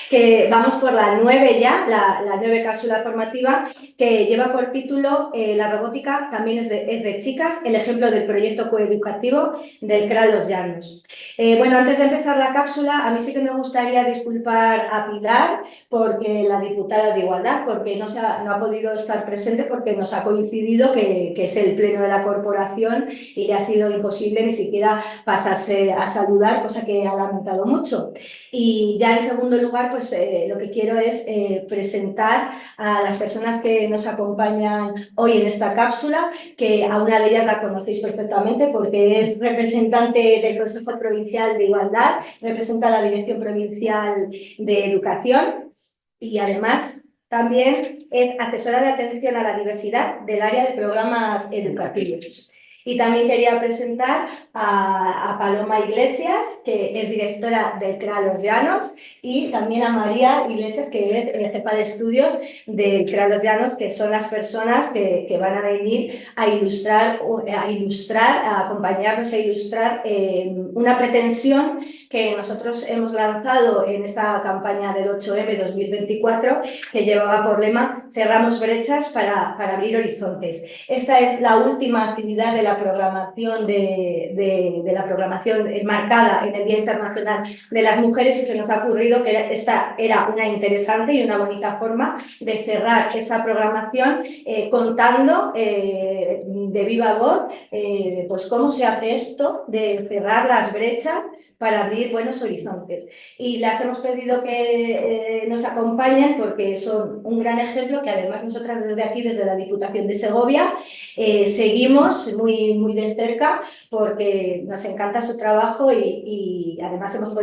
que vamos por la 9 ya, la 9 cápsula formativa, que lleva por título La robótica también es de chicas, el ejemplo del proyecto coeducativo del CRA Los Llanos. Bueno, antes de empezar la cápsula, a mí sí que me gustaría disculpar a Pilar, porque la diputada de Igualdad, porque no ha podido estar presente porque nos ha coincidido que es el pleno de la corporación y le ha sido imposible ni siquiera pasarse a saludar, cosa que ha lamentado mucho. Y ya en segundo lugar, pues lo que quiero es presentar a las personas que nos acompañan hoy en esta cápsula, que a una de ellas la conocéis perfectamente porque es representante del Consejo Provincial de Igualdad, representa la Dirección Provincial de Educación y además también es asesora de atención a la diversidad del área de programas educativos. Y también quería presentar a Paloma Iglesias, que es directora del CRA Los Llanos, y también a María Iglesias, que es jefa de estudios del CRA Los Llanos, que son las personas que van a venir a ilustrar, a acompañarnos a ilustrar una pretensión que nosotros hemos lanzado en esta campaña del 8M 2024, que llevaba por lema "Cerramos brechas para abrir horizontes". Esta es la última actividad de la programación de la programación enmarcada en el Día Internacional de las Mujeres, y se nos ha ocurrido que esta era una interesante y una bonita forma de cerrar esa programación contando de viva voz pues cómo se hace esto de cerrar las brechas para abrir buenos horizontes. Y las hemos pedido que nos acompañen porque son un gran ejemplo que además nosotras desde aquí, desde la Diputación de Segovia, seguimos muy de cerca porque nos encanta su trabajo y además hemos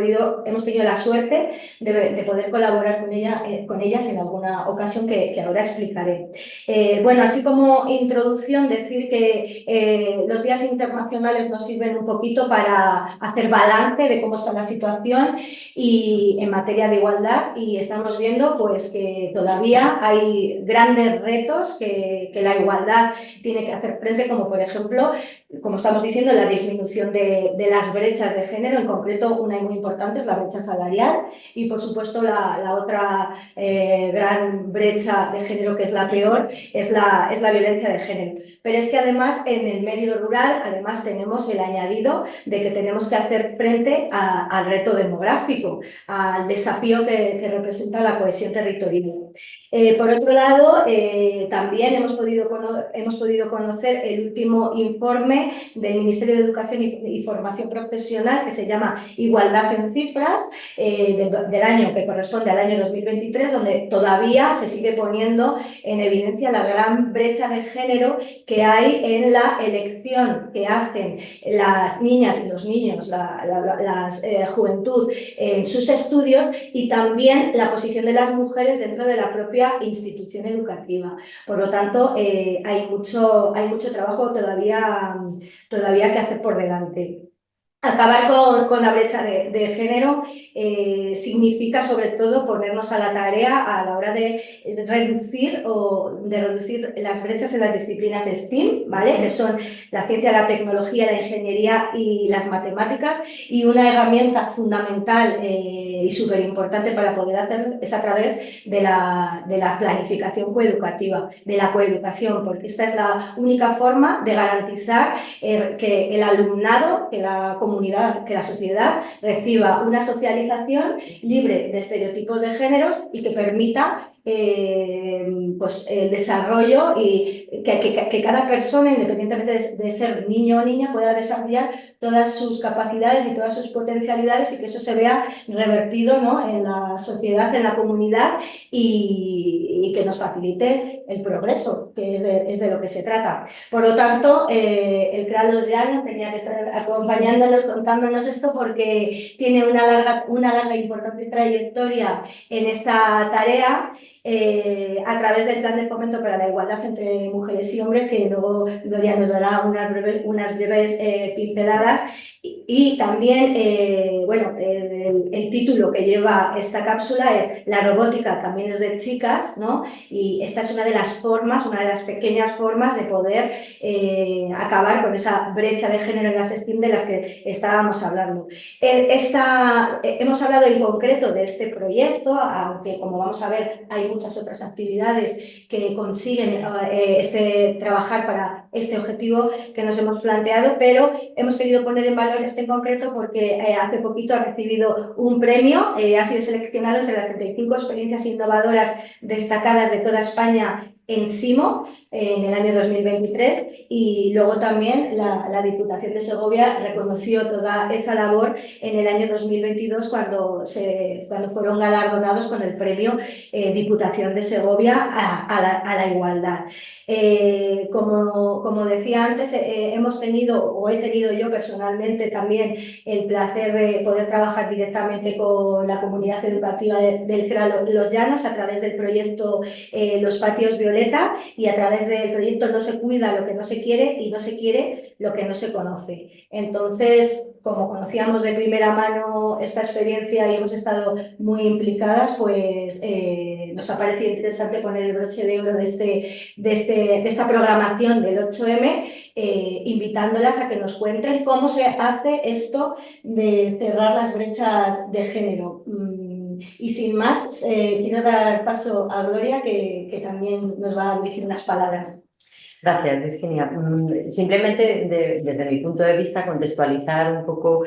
tenido la suerte de poder colaborar con ellas en alguna ocasión que ahora explicaré. Bueno, así como introducción, decir que los días internacionales nos sirven un poquito para hacer balance de cómo está la situación y en materia de igualdad, y estamos viendo pues que todavía hay grandes retos que la igualdad tiene que hacer frente, como por ejemplo, como estamos diciendo, la disminución de las brechas de género, en concreto una muy importante es la brecha salarial, y por supuesto la otra gran brecha de género, que es la peor, es la violencia de género. Pero es que además en el medio rural además tenemos el añadido de que tenemos que hacer frente al reto demográfico, al desafío que representa la cohesión territorial. Por otro lado, también hemos podido conocer el último informe del Ministerio de Educación y Formación Profesional, que se llama Igualdad en Cifras, del año que corresponde al año 2023, donde todavía se sigue poniendo en evidencia la gran brecha de género que hay en la elección que hacen las niñas y los niños, la juventud en sus estudios, y también la posición de las mujeres dentro de la propia institución educativa. Por lo tanto, hay mucho trabajo todavía que hacer por delante. Acabar con la brecha de género significa sobre todo ponernos a la tarea a la hora de reducir las brechas en las disciplinas STEAM, ¿vale? Que son la ciencia, la tecnología, la ingeniería y las matemáticas, y una herramienta fundamental y súper importante para poder hacerlo es a través de la planificación coeducativa, de la coeducación, porque esta es la única forma de garantizar que el alumnado, que la comunidad, que la sociedad reciba una socialización libre de estereotipos de géneros y que permita pues el desarrollo, y que cada persona, independientemente de ser niño o niña, pueda desarrollar todas sus capacidades y todas sus potencialidades, y que eso se vea revertido, ¿no?, en la sociedad, en la comunidad, y que nos facilite el progreso, que es de lo que se trata. Por lo tanto, el CRA Los Llanos tenía que estar acompañándonos, contándonos esto, porque tiene una larga e importante trayectoria en esta tarea, a través del Plan de Fomento para la Igualdad entre Mujeres y Hombres, que luego Gloria nos dará unas breves pinceladas. Y también, bueno, el título que lleva esta cápsula es La robótica también es de chicas, ¿no? Y esta es una de las formas, una de las pequeñas formas de poder acabar con esa brecha de género en las STEAM de las que estábamos hablando. Hemos hablado en concreto de este proyecto, aunque como vamos a ver hay muchas otras actividades que consiguen trabajar para este objetivo que nos hemos planteado, pero hemos querido poner en valor este en concreto porque hace poquito ha recibido un premio, ha sido seleccionado entre las 35 experiencias innovadoras destacadas de toda España en SIMO en el año 2023, y luego también la Diputación de Segovia reconoció toda esa labor en el año 2022 cuando fueron galardonados con el premio Diputación de Segovia a la igualdad. Como decía antes, hemos tenido, o he tenido yo personalmente también, el placer de poder trabajar directamente con la comunidad educativa del CRA Los Llanos a través del proyecto Los Patios Violeta, y a través del proyecto No se cuida lo que no se quiere y no se quiere lo que no se conoce. Entonces, como conocíamos de primera mano esta experiencia y hemos estado muy implicadas, pues nos ha parecido interesante poner el broche de oro de esta programación del 8M, invitándolas a que nos cuenten cómo se hace esto de cerrar las brechas de género. Y sin más, quiero dar paso a Gloria, que también nos va a dirigir unas palabras. Gracias, Virginia. Simplemente, desde mi punto de vista, contextualizar un poco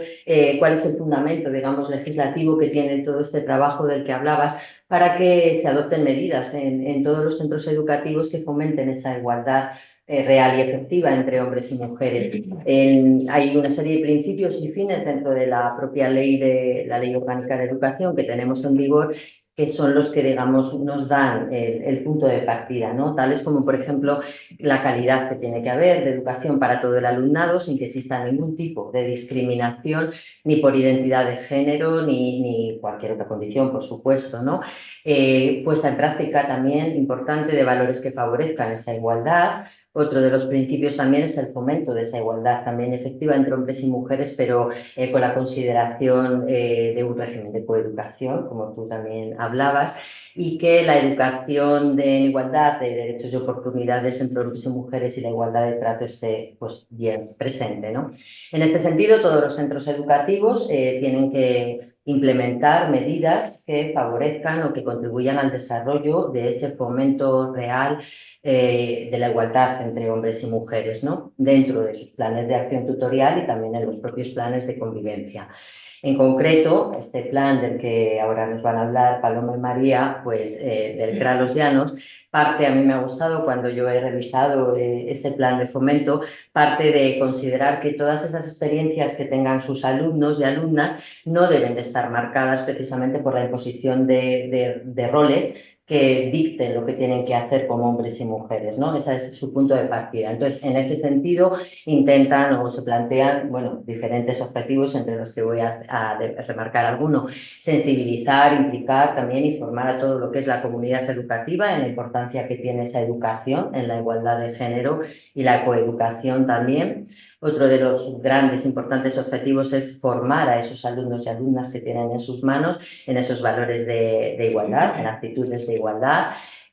cuál es el fundamento, digamos, legislativo que tiene todo este trabajo del que hablabas, para que se adopten medidas en todos los centros educativos que fomenten esa igualdad real y efectiva entre hombres y mujeres. Hay una serie de principios y fines dentro de la propia la Ley Orgánica de Educación que tenemos en vigor, que son los que, digamos, nos dan el punto de partida, ¿no? Tales como, por ejemplo, la calidad que tiene que haber de educación para todo el alumnado sin que exista ningún tipo de discriminación, ni por identidad de género, ni cualquier otra condición, por supuesto, ¿no? Puesta en práctica también importante de valores que favorezcan esa igualdad. Otro de los principios también es el fomento de esa igualdad también efectiva entre hombres y mujeres, pero con la consideración de un régimen de coeducación, como tú también hablabas, y que la educación de igualdad de derechos y oportunidades entre hombres y mujeres y la igualdad de trato esté pues, bien presente, ¿no? En este sentido, todos los centros educativos tienen que implementar medidas que favorezcan o que contribuyan al desarrollo de ese fomento real de la igualdad entre hombres y mujeres, ¿no? Dentro de sus planes de acción tutorial y también en los propios planes de convivencia. En concreto, este plan del que ahora nos van a hablar Paloma y María, pues del CRA Los Llanos, parte, a mí me ha gustado cuando yo he revisado este plan de fomento, parte de considerar que todas esas experiencias que tengan sus alumnos y alumnas no deben de estar marcadas precisamente por la imposición de roles que dicten lo que tienen que hacer como hombres y mujeres, ¿no? Ese es su punto de partida. Entonces, en ese sentido, intentan o se plantean, bueno, diferentes objetivos, entre los que voy a remarcar alguno: sensibilizar, implicar también y formar a todo lo que es la comunidad educativa en la importancia que tiene esa educación en la igualdad de género y la coeducación también. Otro de los grandes, importantes objetivos es formar a esos alumnos y alumnas que tienen en sus manos en esos valores de igualdad, en actitudes de igualdad.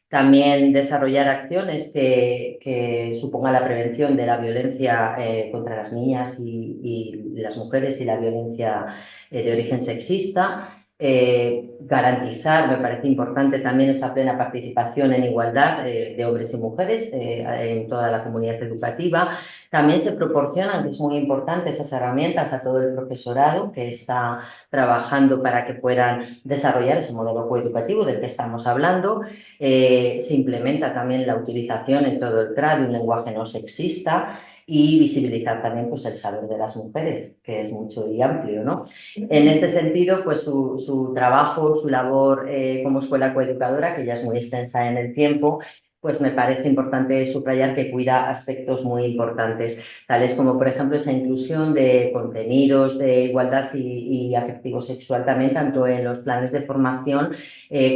También desarrollar acciones que supongan la prevención de la violencia contra las niñas y las mujeres y la violencia de origen sexista. Garantizar, me parece importante también, esa plena participación en igualdad de hombres y mujeres en toda la comunidad educativa. También se proporcionan, que es muy importante, esas herramientas a todo el profesorado que está trabajando para que puedan desarrollar ese modelo coeducativo del que estamos hablando. Se implementa también la utilización en todo el CRA de un lenguaje no sexista y visibilizar también pues, el saber de las mujeres, que es mucho y amplio, ¿no? En este sentido, pues su trabajo, su labor como escuela coeducadora, que ya es muy extensa en el tiempo, pues me parece importante subrayar que cuida aspectos muy importantes, tales como, por ejemplo, esa inclusión de contenidos de igualdad y afectivo-sexual también, tanto en los planes de formación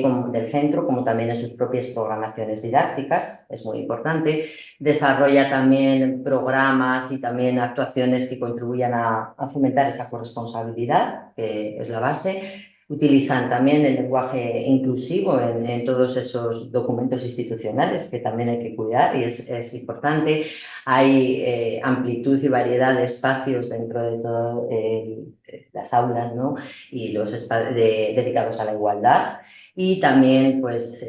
como del centro, como también en sus propias programaciones didácticas, es muy importante. Desarrolla también programas y también actuaciones que contribuyan a fomentar esa corresponsabilidad, que es la base. Utilizan también el lenguaje inclusivo en todos esos documentos institucionales que también hay que cuidar y es importante. Hay amplitud y variedad de espacios dentro de todas las aulas, ¿no? Y los dedicados a la igualdad. Y también pues,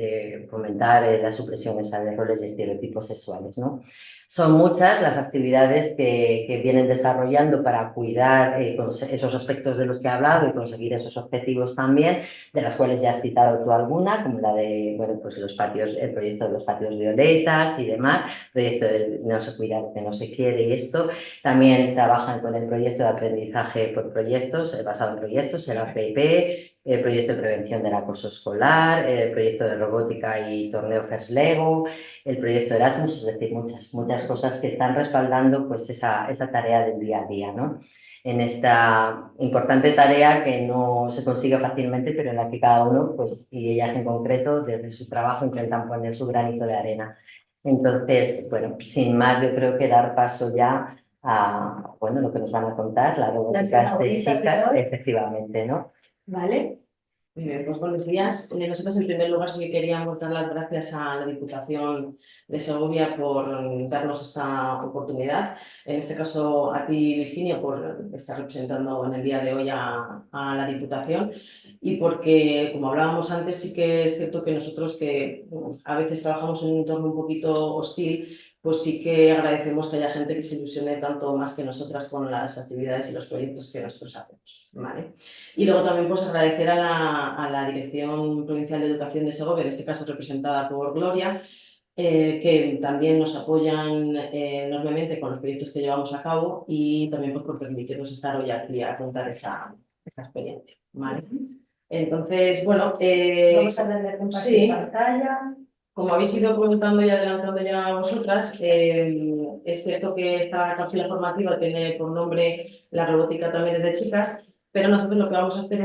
fomentar la supresión de roles y estereotipos sexuales, ¿no? Son muchas las actividades que vienen desarrollando para cuidar esos aspectos de los que he hablado y conseguir esos objetivos también, de las cuales ya has citado tú alguna, como la de, bueno, pues los patios, el proyecto de los patios violetas y demás, el proyecto de no se cuida lo que no se quiere y esto. También trabajan con el proyecto de aprendizaje por proyectos, basado en proyectos, el APIP, el proyecto de prevención del acoso escolar, el proyecto de robótica y torneo First Lego, el proyecto Erasmus, es decir, muchas cosas que están respaldando pues, esa tarea del día a día, ¿no? En esta importante tarea que no se consigue fácilmente, pero en la que cada uno, pues, y ellas en concreto, desde su trabajo intentan poner su granito de arena. Entonces, bueno, sin más, yo creo que dar paso ya a, bueno, lo que nos van a contar, la robótica de chicas, efectivamente, ¿no? ¿Vale? Muy bien, pues buenos días. Nosotros en primer lugar sí que queríamos dar las gracias a la Diputación de Segovia por darnos esta oportunidad. En este caso a ti, Virginia, por estar representando en el día de hoy a la Diputación y porque, como hablábamos antes, sí que es cierto que nosotros que a veces trabajamos en un entorno un poquito hostil, pues sí que agradecemos que haya gente que se ilusione tanto más que nosotras con las actividades y los proyectos que nosotros hacemos, ¿vale? Y luego también pues agradecer a la Dirección Provincial de Educación de Segovia, en este caso representada por Gloria, que también nos apoyan enormemente con los proyectos que llevamos a cabo y también pues, por permitirnos estar hoy aquí a contar esta experiencia, ¿vale? Entonces, bueno... Vamos a darle compartir pantalla. Como habéis ido comentando y adelantando ya vosotras, es cierto que esta cápsula formativa tiene por nombre La robótica también es de chicas, pero nosotros lo que vamos a hacer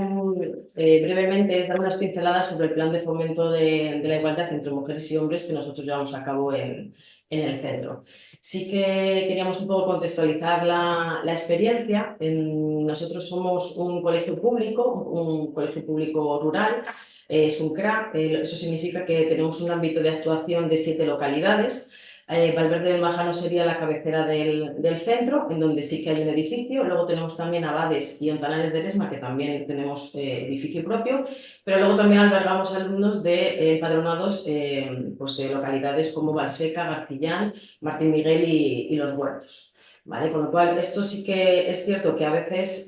brevemente es dar unas pinceladas sobre el plan de fomento de la igualdad entre mujeres y hombres que nosotros llevamos a cabo en el centro. Sí que queríamos un poco contextualizar la experiencia. Nosotros somos un colegio público rural. Es un CRA, eso significa que tenemos un ámbito de actuación de 7 localidades. Valverde del Majano sería la cabecera del centro, en donde sí que hay un edificio. Luego tenemos también Abades y Ontanales de Eresma, que también tenemos edificio propio, pero luego también albergamos alumnos de empadronados pues de localidades como Valseca, Garcillán, Martín Miguel y Los Huertos. ¿Vale? Con lo cual, esto sí que es cierto que a veces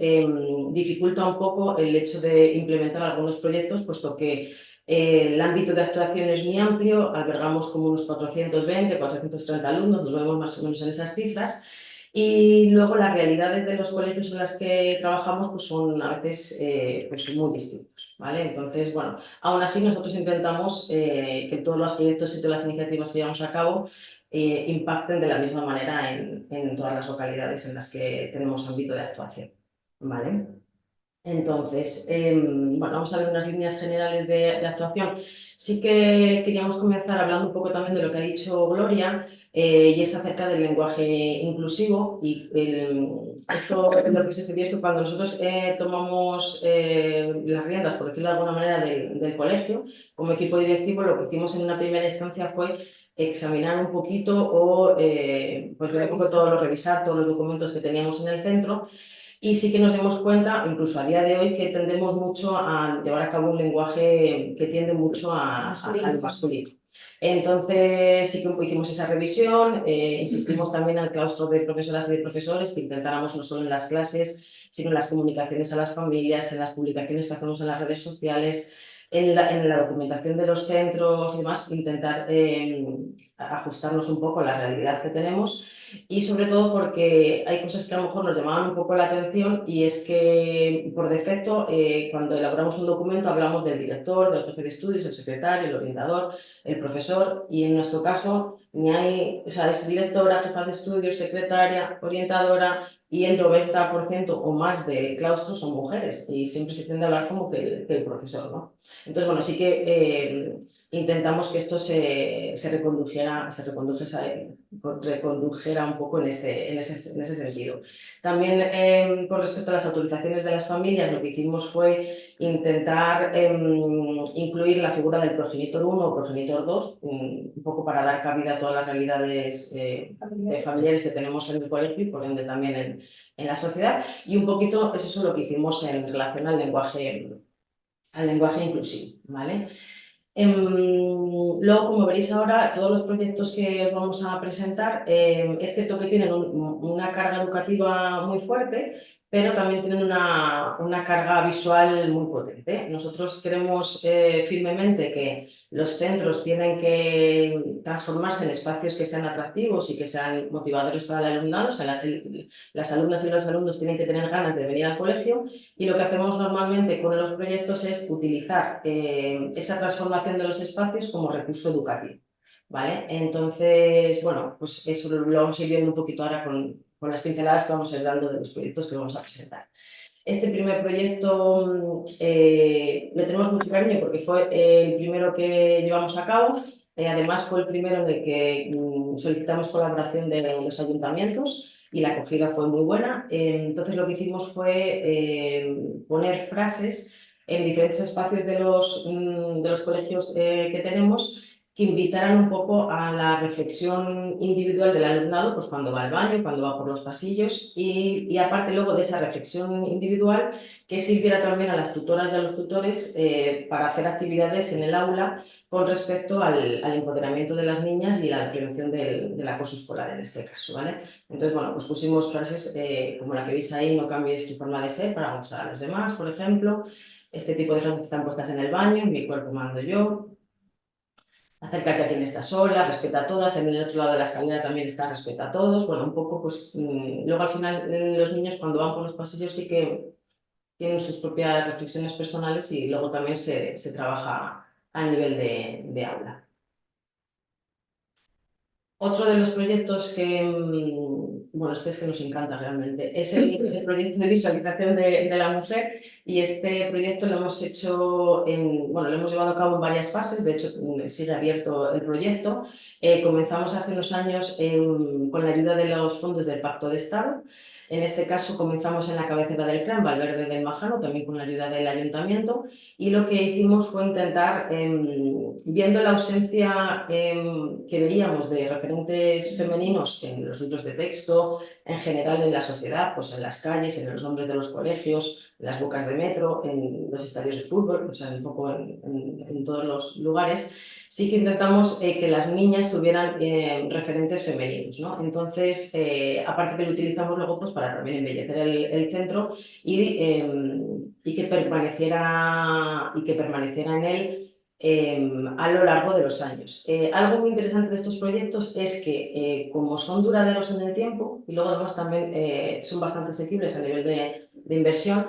dificulta un poco el hecho de implementar algunos proyectos, puesto que el ámbito de actuación es muy amplio, albergamos como unos 420, 430 alumnos, nos vemos más o menos en esas cifras, y luego las realidades de los colegios en las que trabajamos pues son a veces pues muy distintos, ¿vale? Entonces, bueno, aún así nosotros intentamos que todos los proyectos y todas las iniciativas que llevamos a cabo impacten de la misma manera en todas las localidades en las que tenemos ámbito de actuación, ¿vale? Entonces, bueno, vamos a ver unas líneas generales de actuación. Sí que queríamos comenzar hablando un poco también de lo que ha dicho Gloria, y es acerca del lenguaje inclusivo. Y esto lo que sucedió es que cuando nosotros tomamos las riendas, por decirlo de alguna manera, del colegio, como equipo directivo, lo que hicimos en una primera instancia fue examinar un poquito o pues ver un poco revisar todos los documentos que teníamos en el centro. Y sí que nos dimos cuenta, incluso a día de hoy, que tendemos mucho a llevar a cabo un lenguaje que tiende mucho a lo masculino. Entonces sí que hicimos esa revisión, insistimos también al claustro de profesoras y de profesores que intentáramos no solo en las clases, sino en las comunicaciones a las familias, en las publicaciones que hacemos en las redes sociales, en la documentación de los centros y demás, intentar ajustarnos un poco a la realidad que tenemos y sobre todo porque hay cosas que a lo mejor nos llamaban un poco la atención y es que por defecto cuando elaboramos un documento hablamos del director, del jefe de estudios, el secretario, el orientador, el profesor y en nuestro caso ni hay, o sea, es directora, jefa de estudios, secretaria, orientadora y el 90% o más del claustro son mujeres y siempre se tiende a hablar como que el profesor, ¿no? Entonces, bueno, sí que intentamos que esto se recondujera un poco en ese sentido. También con respecto a las autorizaciones de las familias, lo que hicimos fue intentar incluir la figura del progenitor 1 o progenitor 2, un poco para dar cabida a todas las realidades de familiares que tenemos en el colegio y por ende también en la sociedad. Y un poquito es eso lo que hicimos en relación al lenguaje inclusivo, ¿vale? Luego, como veréis ahora, todos los proyectos que os vamos a presentar es cierto que tienen una carga educativa muy fuerte, pero también tienen una carga visual muy potente. Nosotros creemos firmemente que los centros tienen que transformarse en espacios que sean atractivos y que sean motivadores para el alumnado. O sea, las alumnas y los alumnos tienen que tener ganas de venir al colegio y lo que hacemos normalmente con los proyectos es utilizar esa transformación de los espacios como recurso educativo, ¿vale? Entonces, bueno, pues eso lo vamos a ir viendo un poquito ahora con las pinceladas que vamos a ir dando de los proyectos que vamos a presentar. Este primer proyecto le tenemos mucho cariño porque fue el primero que llevamos a cabo. Además, fue el primero en el que solicitamos colaboración de los ayuntamientos y la acogida fue muy buena. Entonces, lo que hicimos fue poner frases en diferentes espacios de los colegios que tenemos que invitaran un poco a la reflexión individual del alumnado, pues cuando va al baño, cuando va por los pasillos y aparte luego de esa reflexión individual que sirviera también a las tutoras y a los tutores para hacer actividades en el aula con respecto al empoderamiento de las niñas y la prevención del acoso escolar en este caso, ¿vale? Entonces, bueno, pues pusimos frases como la que veis ahí, no cambies tu forma de ser para gustar a los demás, por ejemplo. Este tipo de frases están puestas en el baño, en mi cuerpo mando yo. Acércate a quien está sola, respeta a todas, en el otro lado de la escalera también está respeta a todos. Bueno, un poco, pues luego al final los niños cuando van por los pasillos sí que tienen sus propias reflexiones personales y luego también se trabaja a nivel de aula. Otro de los proyectos que, bueno, este es que nos encanta realmente, es el proyecto de visualización de la mujer y este proyecto lo hemos hecho, bueno, lo hemos llevado a cabo en varias fases, de hecho sigue abierto el proyecto. Comenzamos hace unos años con la ayuda de los fondos del Pacto de Estado. En este caso comenzamos en la cabecera del CRAM, Valverde del Majano, también con la ayuda del ayuntamiento, y lo que hicimos fue intentar, viendo la ausencia que veíamos de referentes femeninos en los libros de texto, en general en la sociedad, pues en las calles, en los nombres de los colegios, en las bocas de metro, en los estadios de fútbol, o sea, un poco en todos los lugares, sí que intentamos que las niñas tuvieran referentes femeninos, ¿no? Entonces, aparte que lo utilizamos luego pues, para también embellecer el centro y que permaneciera en él a lo largo de los años. Algo muy interesante de estos proyectos es que, como son duraderos en el tiempo y luego además también son bastante asequibles a nivel de inversión,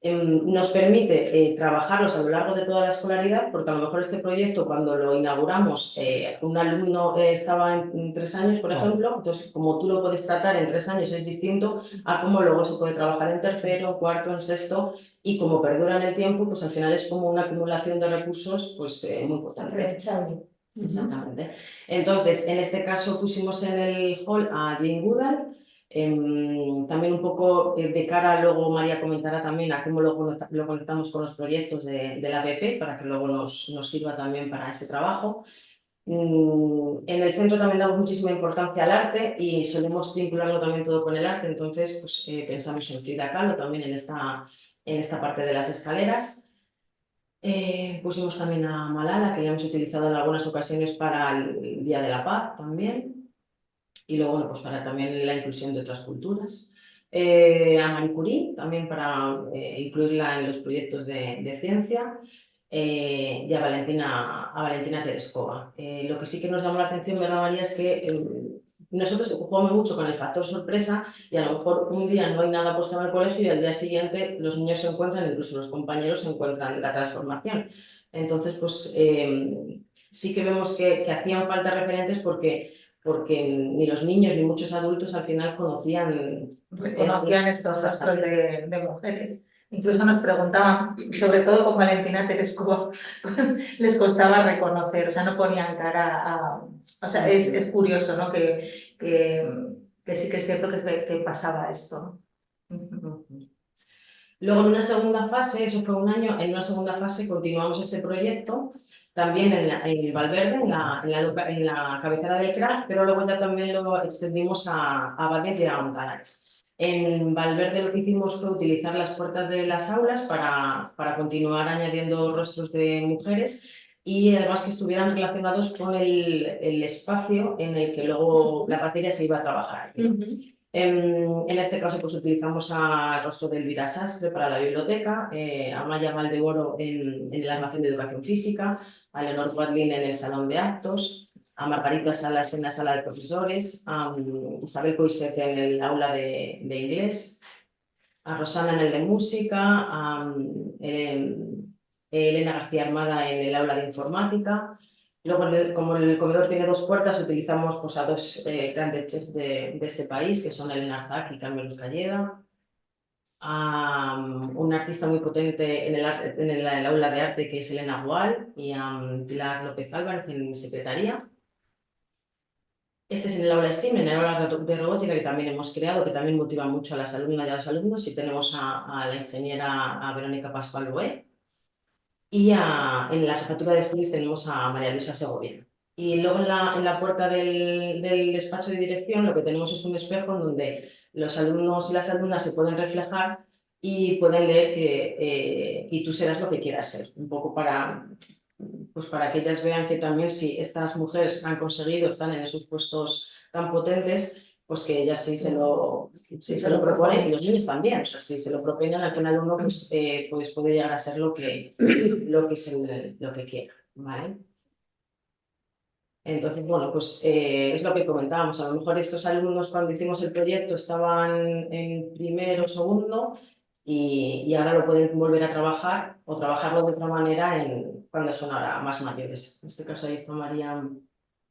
nos permite trabajarlos a lo largo de toda la escolaridad, porque a lo mejor este proyecto cuando lo inauguramos, un alumno estaba en 3 años, por ejemplo, entonces como tú lo puedes tratar en 3 años es distinto a cómo luego se puede trabajar en tercero, cuarto, en sexto, y como perdura en el tiempo, pues al final es como una acumulación de recursos pues, muy potente. Exactamente. Entonces, en este caso pusimos en el hall a Jane Goodall. También un poco de cara, luego María comentará también a cómo lo conectamos con los proyectos de la BP para que luego nos sirva también para ese trabajo. En el centro también damos muchísima importancia al arte y solemos vincularlo también todo con el arte, entonces pues, pensamos en Frida Kahlo también en esta parte de las escaleras. Pusimos también a Malala, que ya hemos utilizado en algunas ocasiones para el Día de la Paz también. Y luego, bueno, pues para también la inclusión de otras culturas. A Marie Curie, también para incluirla en los proyectos de ciencia. y a Valentina Tereskova. Lo que sí que nos llamó la atención, ¿verdad, María? Es que nosotros jugamos mucho con el factor sorpresa y a lo mejor un día no hay nada puesto en el colegio y al día siguiente los niños se encuentran, incluso los compañeros se encuentran la transformación. Entonces, pues sí que vemos que hacían falta referentes porque ni los niños ni muchos adultos al final conocían estos rostros de mujeres. Incluso nos preguntaban, sobre todo con Valentina Tereskova, les costaba reconocer, o sea, no ponían cara a... O sea, es curioso, ¿no? Que sí que es cierto que pasaba esto. Luego, en una segunda fase, eso fue un año, en una segunda fase continuamos este proyecto, también en Valverde, en la cabecera del CRA, pero luego ya también lo extendimos a Abades y a Ontanares. En Valverde lo que hicimos fue utilizar las puertas de las aulas para continuar añadiendo rostros de mujeres y además que estuvieran relacionados con el espacio en el que luego la materia se iba a trabajar. En este caso pues utilizamos al rostro de Elvira Sastre para la biblioteca, a Maya Valdeboro en el almacén de educación física, a Leonor Wadlin en el salón de actos, a Margarita Salas en la sala de profesores, a Isabel Coixet en el aula de inglés, a Rosana en el de música, a Elena García Armada en el aula de informática. Luego, como el comedor tiene dos puertas, utilizamos pues, a dos grandes chefs de este país, que son Elena Arzac y Carmen Luz Calleda. A una artista muy potente en el aula de arte, que es Elena Gual, y a Pilar López Álvarez en secretaría. Este es en el aula STEAM, en el aula de robótica, que también hemos creado, que también motiva mucho a las alumnas y a los alumnos. Y tenemos a la ingeniera Verónica Pascual Boé. Y en la jefatura de estudios tenemos a María Luisa Segovia. Y luego en la puerta del despacho de dirección lo que tenemos es un espejo en donde los alumnos y las alumnas se pueden reflejar y pueden leer que y tú serás lo que quieras ser, un poco pues para que ellas vean que también si estas mujeres han conseguido, están en esos puestos tan potentes, pues que ellas sí se lo proponen y los niños también, o sea, si se lo proponen al final uno pues puede llegar a ser lo que quiera, ¿vale? Entonces, bueno, pues es lo que comentábamos, a lo mejor estos alumnos cuando hicimos el proyecto estaban en primero o segundo y ahora lo pueden volver a trabajar o trabajarlo de otra manera cuando son ahora más mayores. En este caso ahí está María.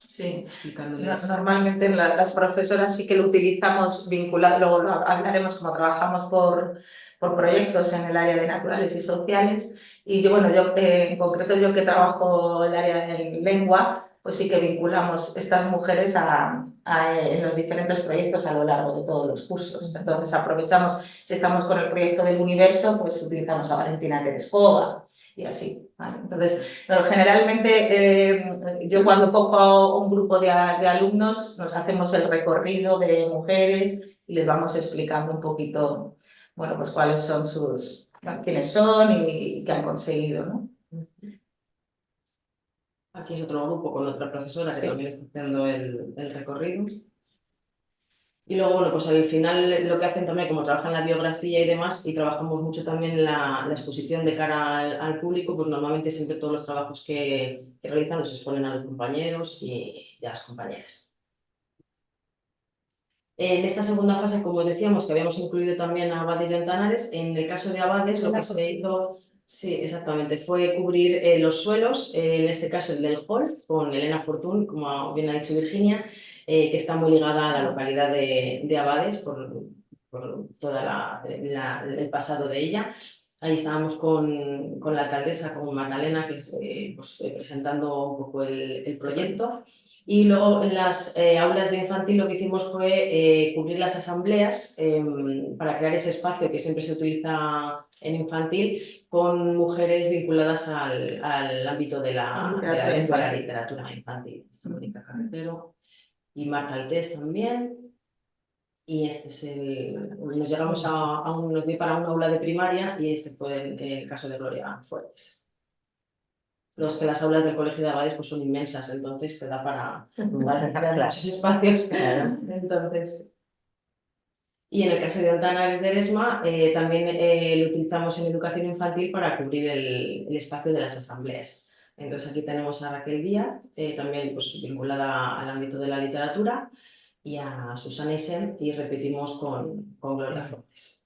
Sí, explicándoles. normalmente las profesoras sí que lo utilizamos vinculado, luego hablaremos cómo trabajamos por proyectos en el área de naturales y sociales. Y yo, bueno, en concreto yo que trabajo el área de lengua, pues sí que vinculamos estas mujeres en los diferentes proyectos a lo largo de todos los cursos. Entonces aprovechamos, si estamos con el proyecto del universo, pues utilizamos a Valentina Tereskova y así, ¿vale? Entonces, pero generalmente yo cuando cojo a un grupo de alumnos nos hacemos el recorrido de mujeres y les vamos explicando un poquito, bueno, pues cuáles son quiénes son y qué han conseguido, ¿no? Aquí es otro grupo con otra profesora que también está haciendo el recorrido. Y luego, bueno, pues al final lo que hacen también, como trabajan la biografía y demás, y trabajamos mucho también la exposición de cara al público, pues normalmente siempre todos los trabajos que realizan los exponen a los compañeros y a las compañeras. En esta segunda fase, como decíamos, que habíamos incluido también a Abades y Ontanares, en el caso de Abades lo que se hizo, sí, exactamente, fue cubrir los suelos, en este caso el del hall, con Elena Fortún, como bien ha dicho Virginia, que está muy ligada a la localidad de Abades por todo el pasado de ella. Ahí estábamos con la alcaldesa, con Magdalena, que pues, presentando un poco el proyecto. Y luego en las aulas de infantil lo que hicimos fue cubrir las asambleas para crear ese espacio que siempre se utiliza en infantil con mujeres vinculadas al ámbito de la lengua y la literatura infantil. Mónica Carretero y Marta Altés también. Y este es nos llegamos nos dio para una aula de primaria y este fue el caso de Gloria Fuertes. Que las aulas del colegio de Abades pues son inmensas, entonces te da para crear muchos espacios. Entonces, Y en el caso de Ontanares de Eresma, también lo utilizamos en educación infantil para cubrir el espacio de las asambleas. Entonces aquí tenemos a Raquel Díaz, también pues, vinculada al ámbito de la literatura, y a Susana Isen, y repetimos con Gloria Fortes.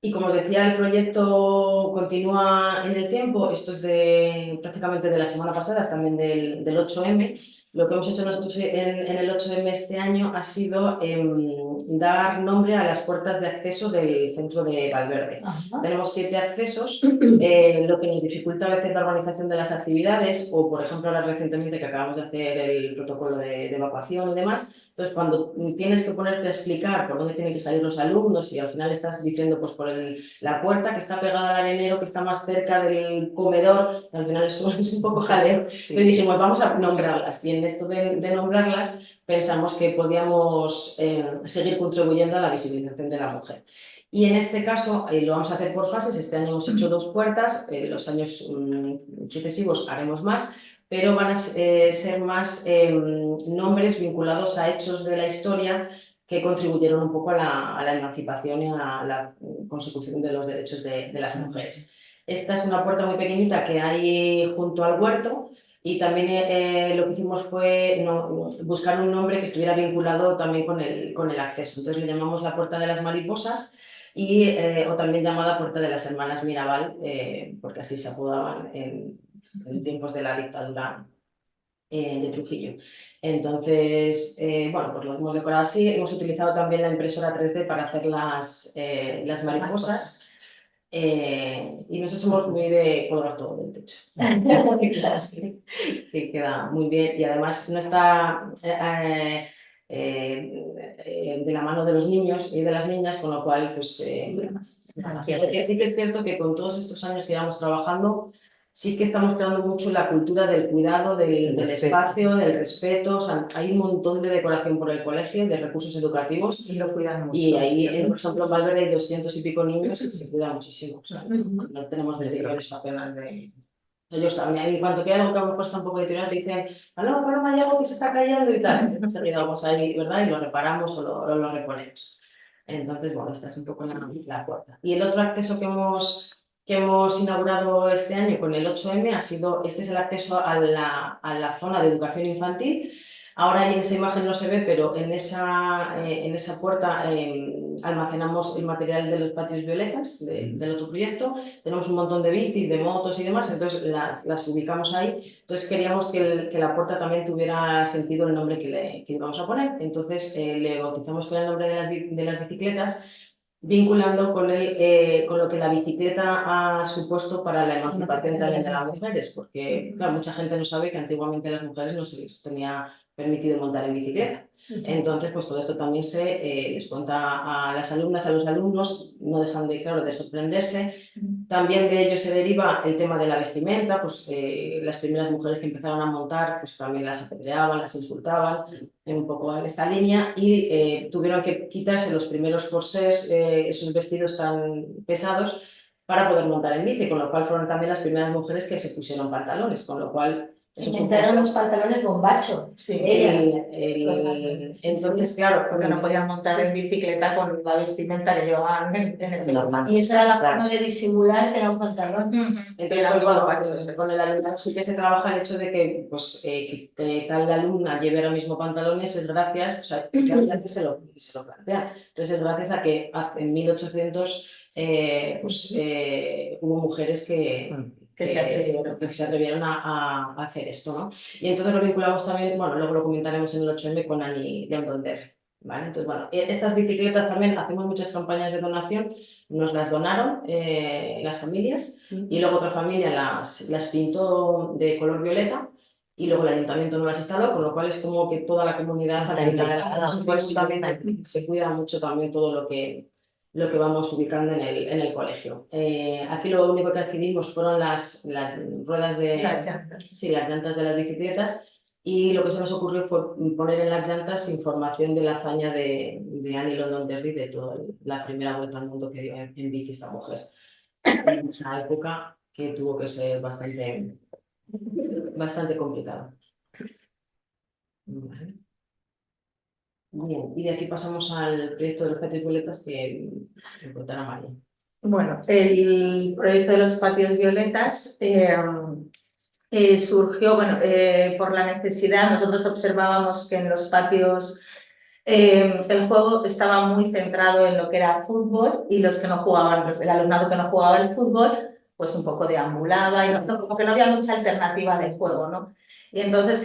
Y como os decía, el proyecto continúa en el tiempo. Esto es prácticamente de la semana pasada, es también del 8M. Lo que hemos hecho nosotros en el 8M este año ha sido dar nombre a las puertas de acceso del centro de Valverde. Ajá. Tenemos 7 accesos, lo que nos dificulta a veces la organización de las actividades, o por ejemplo ahora recientemente que acabamos de hacer el protocolo de evacuación y demás. Entonces, cuando tienes que ponerte a explicar por dónde tienen que salir los alumnos y al final estás diciendo pues por la puerta que está pegada al arenero, que está más cerca del comedor, al final es un poco jaleo, le dijimos vamos a nombrarlas, y en esto de nombrarlas pensamos que podíamos seguir contribuyendo a la visibilización de la mujer. Y en este caso lo vamos a hacer por fases. Este año hemos hecho 2 puertas, los años sucesivos haremos más, pero van a ser más nombres vinculados a hechos de la historia que contribuyeron un poco a la emancipación y a la consecución de los derechos de las mujeres. Esta es una puerta muy pequeñita que hay junto al huerto, y también lo que hicimos fue buscar un nombre que estuviera vinculado también con el acceso. Entonces le llamamos la Puerta de las Mariposas, o también llamada Puerta de las Hermanas Mirabal, porque así se apodaban en tiempos de la dictadura de Trujillo. Entonces, bueno, pues lo hemos decorado así. Hemos utilizado también la impresora 3D para hacer las mariposas. Y nos somos muy de colgar todo del techo. Que queda muy bien, y además no está de la mano de los niños y de las niñas, con lo cual pues sí que es cierto que con todos estos años que llevamos trabajando, sí que estamos creando mucho la cultura del cuidado, del espacio, del respeto. O sea, hay un montón de decoración por el colegio, de recursos educativos. Y lo cuidan mucho. Y ahí, por ejemplo, en Valverde hay 200 y pico niños y se cuida muchísimo. O sea, no tenemos deterioros apenas de... Ellos saben, en cuanto que hay algo que a lo mejor está un poco deteriorado, te dicen, no, Paloma, hay algo que se está cayendo y tal. Enseguida vamos ahí, ¿verdad? Y lo reparamos o lo reponemos. Entonces, bueno, esta es un poco la puerta. Y el otro acceso que hemos inaugurado este año con el 8M ha sido, este es el acceso a la zona de educación infantil. Ahora en esa imagen no se ve, pero en esa puerta almacenamos el material de los patios violetas del otro proyecto. Tenemos un montón de bicis, de motos y demás, entonces las ubicamos ahí. Entonces queríamos que la puerta también tuviera sentido el nombre que íbamos a poner. Entonces le bautizamos con el nombre de las bicicletas, vinculando con lo que la bicicleta ha supuesto para la emancipación también de las mujeres, porque claro, mucha gente no sabe que antiguamente a las mujeres no se les tenía permitido montar en bicicleta. Entonces, pues todo esto también se les cuenta a las alumnas, a los alumnos, no dejan de sorprenderse. También de ello se deriva el tema de la vestimenta, pues las primeras mujeres que empezaron a montar, pues también las apedreaban, las insultaban, un poco en esta línea, y tuvieron que quitarse los primeros corsés, esos vestidos tan pesados, para poder montar en bici, con lo cual fueron también las primeras mujeres que se pusieron pantalones, con lo cual... Inventaron los pantalones bombacho. Sí, ellas. Entonces, claro, Porque no podían montar en bicicleta con la vestimenta que llevaban en ese normal. Y esa era la forma de disimular que era un pantalón. Entonces, pues, bueno, con el alumnado sí que se trabaja el hecho de que, pues, que tal alumna lleve ahora mismo pantalones es gracias, o sea, que se lo plantean. Entonces es gracias a que en 1800 hubo mujeres que se atrevieron a hacer esto, ¿no? Y entonces lo vinculamos también, bueno, luego lo comentaremos en el 8M con Annie Londonder, ¿vale? Entonces, bueno, estas bicicletas también hacemos muchas campañas de donación, nos las donaron las familias, y luego otra familia las pintó de color violeta, y luego el ayuntamiento no las instaló, con lo cual es como que toda la comunidad al final, por eso también se cuida mucho también todo lo que vamos ubicando en el colegio. Aquí lo único que adquirimos fueron las ruedas de... Las llantas. Sí, las llantas de las bicicletas, y lo que se nos ocurrió fue poner en las llantas información de la hazaña de Annie Londonderry, de toda la primera vuelta al mundo que dio en bici esta mujer. En esa época que tuvo que ser bastante complicada. Vale. Bien, y de aquí pasamos al proyecto de los patios violetas que me contará María. Bueno, el proyecto de los patios violetas surgió por la necesidad. Nosotros observábamos que en los patios el juego estaba muy centrado en lo que era fútbol y los que no jugaban, el alumnado que no jugaba el fútbol, pues un poco deambulaba y como que no había mucha alternativa de juego, ¿no? Y entonces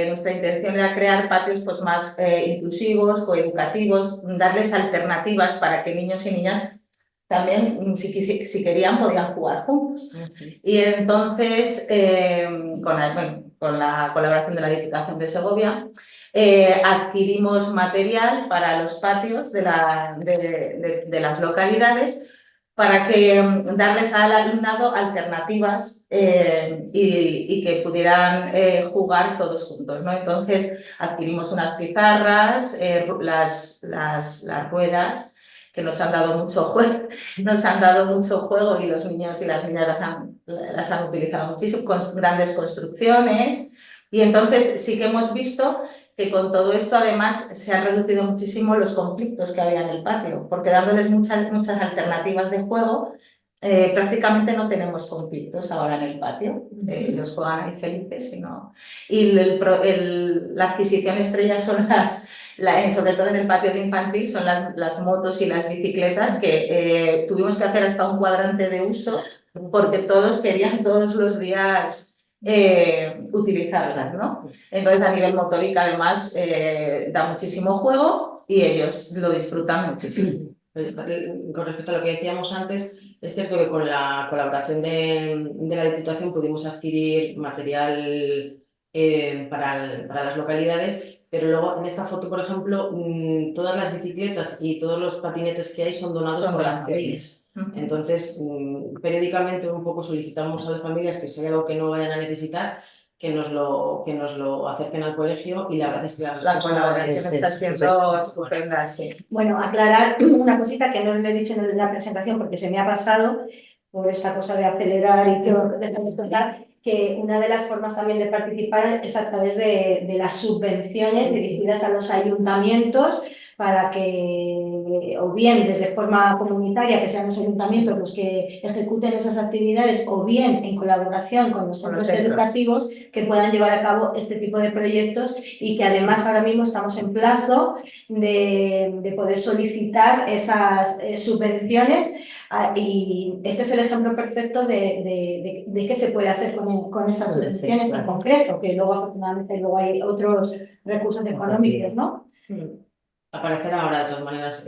nuestra intención era crear patios pues, más inclusivos, coeducativos, darles alternativas para que niños y niñas también, si querían, podían jugar juntos. Y entonces, con la colaboración de la Diputación de Segovia, adquirimos material para los patios de las localidades para darles al alumnado alternativas y que pudieran jugar todos juntos, ¿no? Entonces adquirimos unas pizarras, las ruedas, que nos han dado mucho juego y los niños y las niñas las han utilizado muchísimo, con grandes construcciones. Y entonces sí que hemos visto que con todo esto además se han reducido muchísimo los conflictos que había en el patio, porque dándoles muchas alternativas de juego, prácticamente no tenemos conflictos ahora en el patio. Los juegan ahí felices y la adquisición estrella son sobre todo en el patio de infantil, son las motos y las bicicletas que tuvimos que hacer hasta un cuadrante de uso porque todos querían todos los días utilizarlas, ¿no? Entonces a nivel motórica además da muchísimo juego y ellos lo disfrutan muchísimo. Con respecto a lo que decíamos antes, es cierto que con la colaboración de la Diputación pudimos adquirir material para las localidades, pero luego en esta foto, por ejemplo, todas las bicicletas y todos los patinetes que hay son donados por las familias. Entonces, periódicamente un poco solicitamos a las familias que si hay algo que no vayan a necesitar, que nos lo acerquen al colegio y la verdad es que la colaboración está siendo estupenda, sí. Bueno, aclarar una cosita que no le he dicho en la presentación porque se me ha pasado por esta cosa de acelerar y que dejamos contar, que una de las formas también de participar es a través de las subvenciones dirigidas a los ayuntamientos para que, o bien desde forma comunitaria, que sean los ayuntamientos los que ejecuten esas actividades, o bien en colaboración con los centros educativos que puedan llevar a cabo este tipo de proyectos y que además ahora mismo estamos en plazo de poder solicitar esas subvenciones. Y este es el ejemplo perfecto de qué se puede hacer con esas subvenciones en concreto, que luego afortunadamente hay otros recursos económicos, ¿no? Aparecerá ahora de todas maneras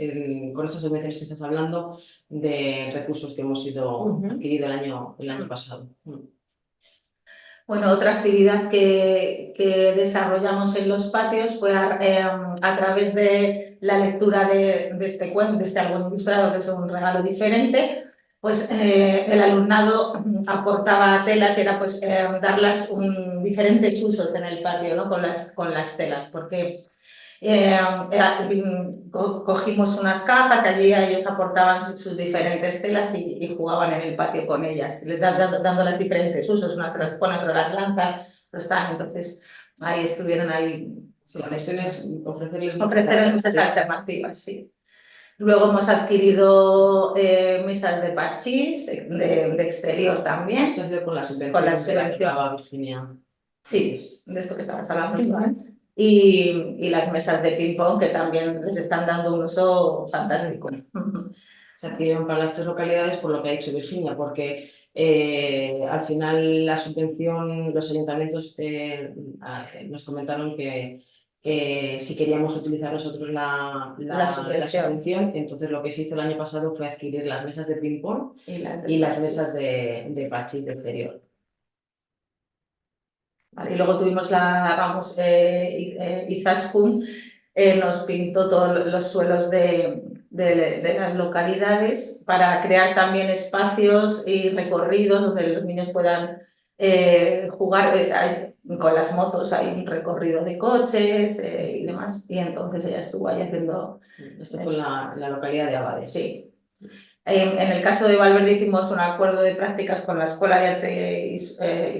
con esas subvenciones que estás hablando de recursos que hemos ido adquirido el año pasado. Bueno, otra actividad que desarrollamos en los patios fue a través de la lectura de este cuento, de este álbum ilustrado, que es un regalo diferente, pues el alumnado aportaba telas y era pues darlas diferentes usos en el patio, ¿no? con las telas, porque cogimos unas cajas, allí ellos aportaban sus diferentes telas y jugaban en el patio con ellas, dándoles diferentes usos, unas se las ponen, otras las lanzan, entonces ahí estuvieron ahí. Sí, la cuestión es ofrecerles muchas alternativas, sí. Luego hemos adquirido mesas de parchís, de exterior también. Esto ha sido con la subvención. Con la subvención. Virginia. Sí, de esto que estabas hablando. Y las mesas de ping-pong que también les están dando un uso fantástico. Se adquirieron para las 3 localidades por lo que ha dicho Virginia, porque al final la subvención, los ayuntamientos nos comentaron que si queríamos utilizar nosotros la subvención, entonces lo que se hizo el año pasado fue adquirir las mesas de ping-pong y las mesas de parchís de exterior. Vale, y luego tuvimos Izaskun nos pintó todos los suelos de las localidades para crear también espacios y recorridos donde los niños puedan jugar con las motos. Hay un recorrido de coches y demás, y entonces ella estuvo ahí haciendo... Esto fue en la localidad de Abades. Sí. En el caso de Valverde hicimos un acuerdo de prácticas con la Escuela de Arte y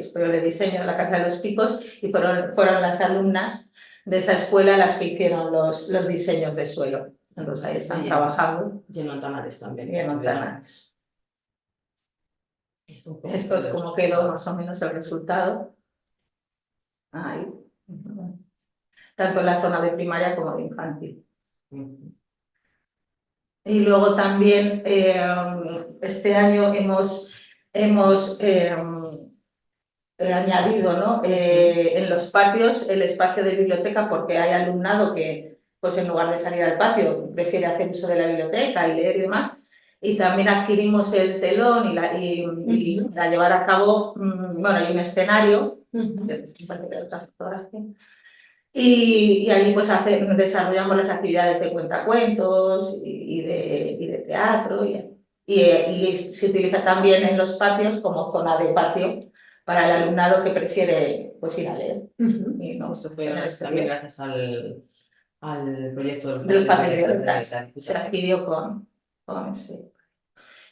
Superior de Diseño de la Casa de los Picos y fueron las alumnas de esa escuela las que hicieron los diseños de suelo. Entonces ahí están trabajando. Y en Ontamares también. Y en Ontamares. Esto es como quedó más o menos el resultado. Ahí. Tanto en la zona de primaria como de infantil. Y luego también este año hemos añadido, ¿no? En los patios el espacio de biblioteca, porque hay alumnado que pues en lugar de salir al patio prefiere hacer uso de la biblioteca y leer y demás. Y también adquirimos el telón y para llevar a cabo, bueno, hay un escenario, y allí pues desarrollamos las actividades de cuentacuentos y de teatro y se utiliza también en los patios como zona de patio para el alumnado que prefiere pues ir a leer. Y no, Esto fue también gracias al proyecto de los patios violetas. Se adquirió con ese.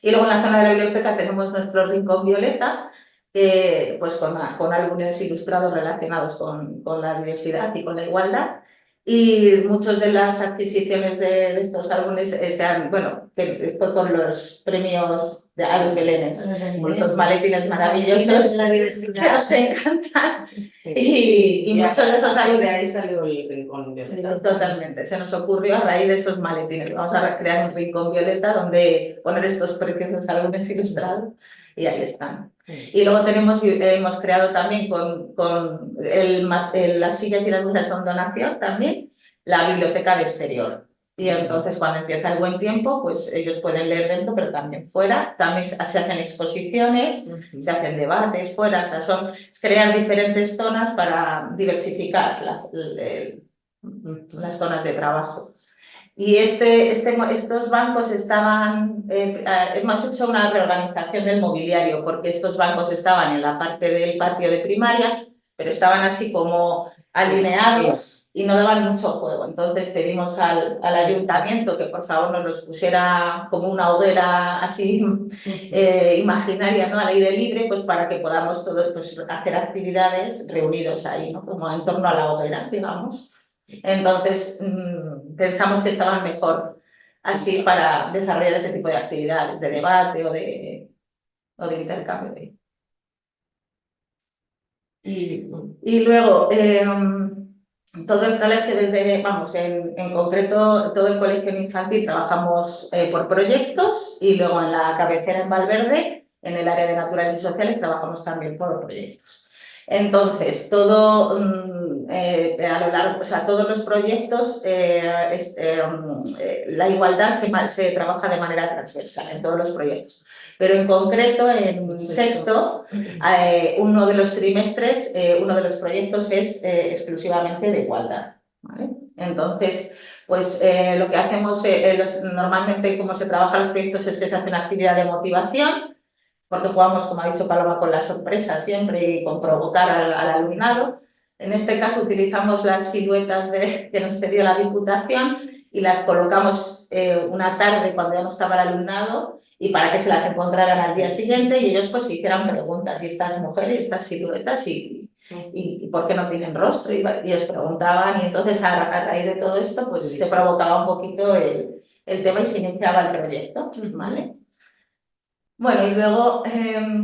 Y luego en la zona de la biblioteca tenemos nuestro rincón violeta, pues con álbumes ilustrados relacionados con la diversidad y con la igualdad. Y muchas de las adquisiciones de estos álbumes bueno, que fue con los premios a los belenes, estos maletines maravillosos que nos encantan. Y muchos de esos álbumes... De ahí salió el rincón violeta. Totalmente, se nos ocurrió a raíz de esos maletines. Vamos a crear un rincón violeta donde poner estos preciosos álbumes ilustrados y ahí están. Y luego hemos creado también con las sillas y las mesas son donación también, la biblioteca de exterior. Y entonces cuando empieza el buen tiempo, pues ellos pueden leer dentro, pero también fuera. También se hacen exposiciones, se hacen debates fuera, o sea, es crear diferentes zonas para diversificar las zonas de trabajo. Y estos bancos hemos hecho una reorganización del mobiliario, porque estos bancos estaban en la parte del patio de primaria, pero estaban así como alineados y no daban mucho juego. Entonces pedimos al ayuntamiento que por favor nos los pusiera como una hoguera así imaginaria, ¿no? Al aire libre, pues para que podamos todos pues, hacer actividades reunidos ahí, ¿no? Como en torno a la hoguera, digamos. Entonces pensamos que estaban mejor así para desarrollar ese tipo de actividades, de debate o de intercambio. Y luego, todo el colegio, en concreto, todo el colegio infantil trabajamos por proyectos y luego en la cabecera en Valverde, en el área de naturales y sociales, trabajamos también por proyectos. Entonces, todo a lo largo, o sea, todos los proyectos, la igualdad se trabaja de manera transversal en todos los proyectos. Pero en concreto, en sexto, uno de los trimestres, uno de los proyectos es exclusivamente de igualdad, ¿vale? Entonces, pues lo que hacemos normalmente, como se trabaja los proyectos, es que se hace una actividad de motivación, porque jugamos, como ha dicho Paloma, con la sorpresa siempre y con provocar al alumnado. En este caso utilizamos las siluetas que nos cedió la Diputación y las colocamos una tarde cuando ya no estaba el alumnado y para que se las encontraran al día siguiente y ellos pues hicieran preguntas, y estas mujeres, estas siluetas y por qué no tienen rostro y ellos preguntaban y entonces a raíz de todo esto pues se provocaba un poquito el tema y se iniciaba el proyecto, ¿vale? Bueno, y luego,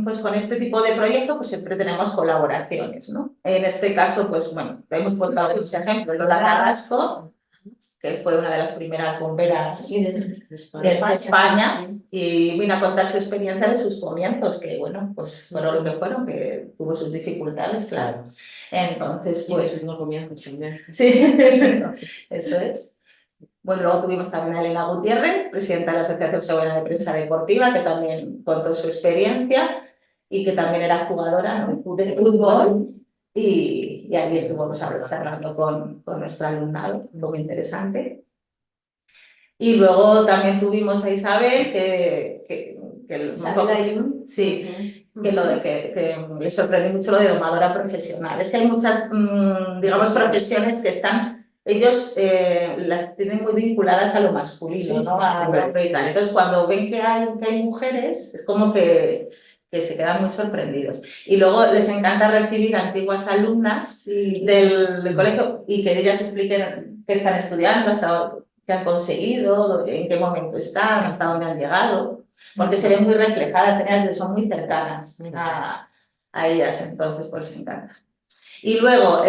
pues con este tipo de proyectos, pues siempre tenemos colaboraciones, ¿no? En este caso, pues bueno, hemos puesto algunos ejemplos. Lola Carrasco, que fue una de las primeras bomberas de España, y vino a contar su experiencia de sus comienzos, que bueno, pues fueron lo que fueron, que tuvo sus dificultades, claro. Entonces, pues... no comienzos también. Sí, eso es. Bueno, luego tuvimos también a Elena Gutiérrez, presidenta de la Asociación Segoviana de Prensa Deportiva, que también contó su experiencia y que también era jugadora, ¿no?, de fútbol. Y allí estuvimos charlando con nuestro alumnado, muy interesante. Y luego también tuvimos a Isabel, que le sorprendió mucho lo de domadora profesional. Es que hay muchas, digamos, profesiones que están... Ellos las tienen muy vinculadas a lo masculino, ¿no? A lo y tal. Entonces, cuando ven que hay mujeres, es como que que se quedan muy sorprendidos. Y luego les encanta recibir antiguas alumnas del colegio y que ellas expliquen qué están estudiando, hasta qué han conseguido, en qué momento están, hasta dónde han llegado, porque se ven muy reflejadas en ellas, son muy cercanas a ellas, entonces pues les encanta. Y luego,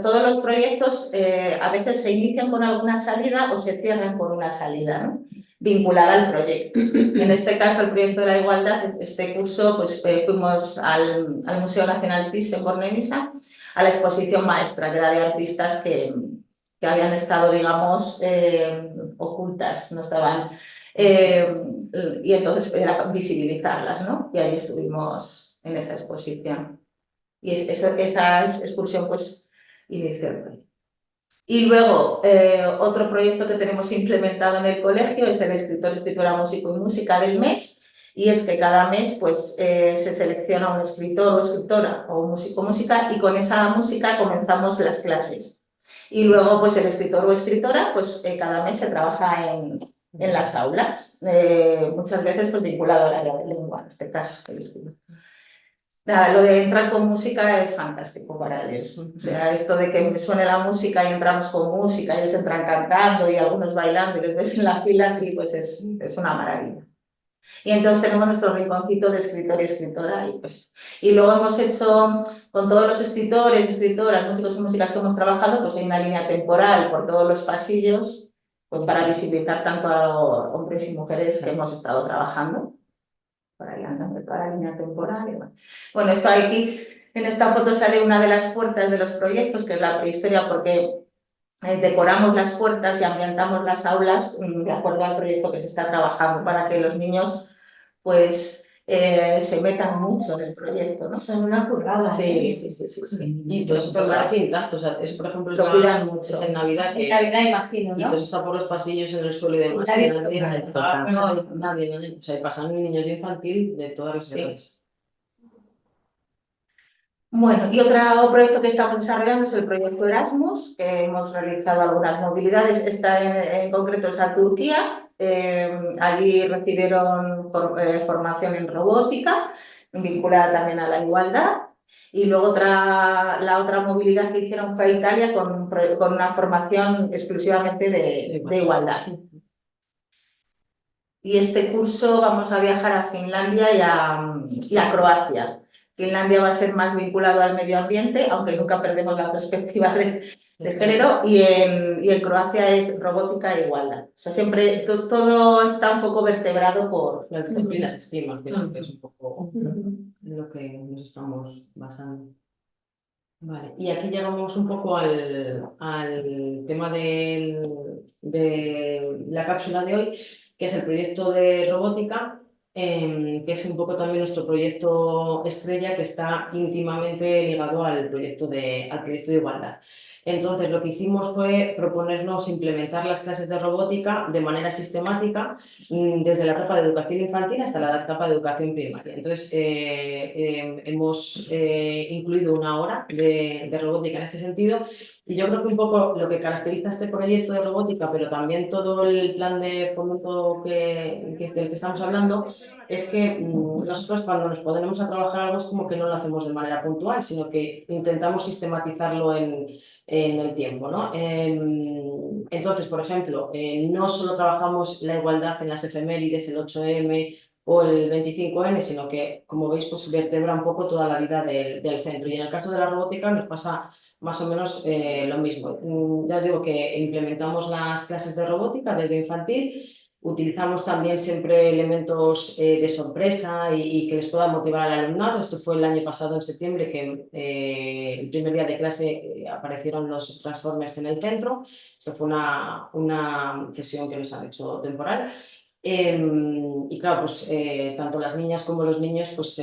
todos los proyectos a veces se inician con alguna salida o se cierran con una salida, ¿no?, vinculada al proyecto. En este caso, el proyecto de la igualdad, este curso, pues fuimos al Museo Nacional Thyssen-Bornemisza, a la exposición maestra, que era de artistas que habían estado, digamos, ocultas, no estaban... y entonces era visibilizarlas, ¿no? Y ahí estuvimos en esa exposición. Y esa excursión pues inició el proyecto. Y luego otro proyecto que tenemos implementado en el colegio es el escritor, escritora, músico y música del mes. Y es que cada mes pues, se selecciona un escritor o escritora o un músico o música y con esa música comenzamos las clases. Y luego pues el escritor o escritora pues cada mes se trabaja en las aulas, muchas veces pues vinculado al área de lengua, en este caso el escritor. Nada, lo de entrar con música es fantástico para ellos. O sea, esto de que me suene la música y entramos con música, ellos entran cantando y algunos bailando y les ves en la fila, sí, pues es una maravilla. Y entonces tenemos nuestro rinconcito de escritor y escritora. Y luego hemos hecho, con todos los escritores, escritoras, músicos y músicas que hemos trabajado, pues hay una línea temporal por todos los pasillos, pues para visibilizar tanto a hombres y mujeres que hemos estado trabajando. Por ahí andando toda la línea temporal. Bueno, esto aquí, en esta foto sale una de las puertas de los proyectos, que es la prehistoria, porque decoramos las puertas y ambientamos las aulas de acuerdo al proyecto que se está trabajando, para que los niños pues se metan mucho en el proyecto, ¿no? Son una currada. Sí. Y todo eso parece intacto, o sea, eso por ejemplo lo cuidan mucho. es en Navidad, En Navidad imagino, y ¿no? todo eso está por los pasillos en el suelo y demás. Nadie, o sea, pasan niños de infantil de todas las edades. Bueno, y otro proyecto que estamos desarrollando es el proyecto Erasmus, que hemos realizado algunas movilidades. Esta en concreto es a Turquía. Allí recibieron formación en robótica, vinculada también a la igualdad. Y luego la otra movilidad que hicieron fue a Italia con una formación exclusivamente de igualdad. Y este curso vamos a viajar a Finlandia y a Croacia. Finlandia va a ser más vinculado al medio ambiente, aunque nunca perdemos la perspectiva de género, y en Croacia es robótica e igualdad. O sea, siempre todo está un poco vertebrado por las disciplinas STEAM, que es un poco lo que nos estamos basando. Vale, y aquí llegamos un poco al tema de la cápsula de hoy, que es el proyecto de robótica, que es un poco también nuestro proyecto estrella, que está íntimamente ligado al proyecto de igualdad. Entonces, lo que hicimos fue proponernos implementar las clases de robótica de manera sistemática desde la etapa de educación infantil hasta la etapa de educación primaria. Entonces, hemos incluido una hora de robótica en este sentido, y yo creo que un poco lo que caracteriza este proyecto de robótica, pero también todo el plan de fomento del que estamos hablando, es que nosotros cuando nos ponemos a trabajar algo es como que no lo hacemos de manera puntual, sino que intentamos sistematizarlo en el tiempo, ¿no? Entonces, por ejemplo, no solo trabajamos la igualdad en las efemérides, el 8M o el 25N, sino que, como veis, pues vertebra un poco toda la vida del centro. Y en el caso de la robótica nos pasa más o menos lo mismo. Ya os digo que implementamos las clases de robótica desde infantil. Utilizamos también siempre elementos de sorpresa y que les puedan motivar al alumnado. Esto fue el año pasado, en septiembre, que el primer día de clase aparecieron los Transformers en el centro. Esto fue una sesión que nos han hecho temporal. Y claro, pues tanto las niñas como los niños pues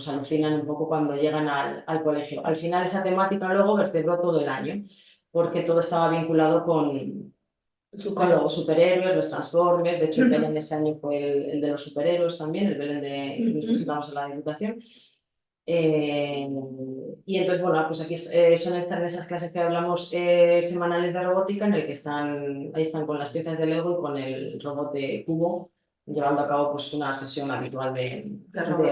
alucinan un poco cuando llegan al colegio. Al final esa temática luego vertebró todo el año, porque todo estaba vinculado con los superhéroes, los Transformers. De hecho, el Belén de ese año fue el de los superhéroes también, el Belén que nos presentamos en la Diputación. Y entonces, bueno, pues aquí son esas clases que hablamos semanales de robótica, en el que ahí están con las piezas de Lego y con el robot de cubo, llevando a cabo pues, una sesión habitual de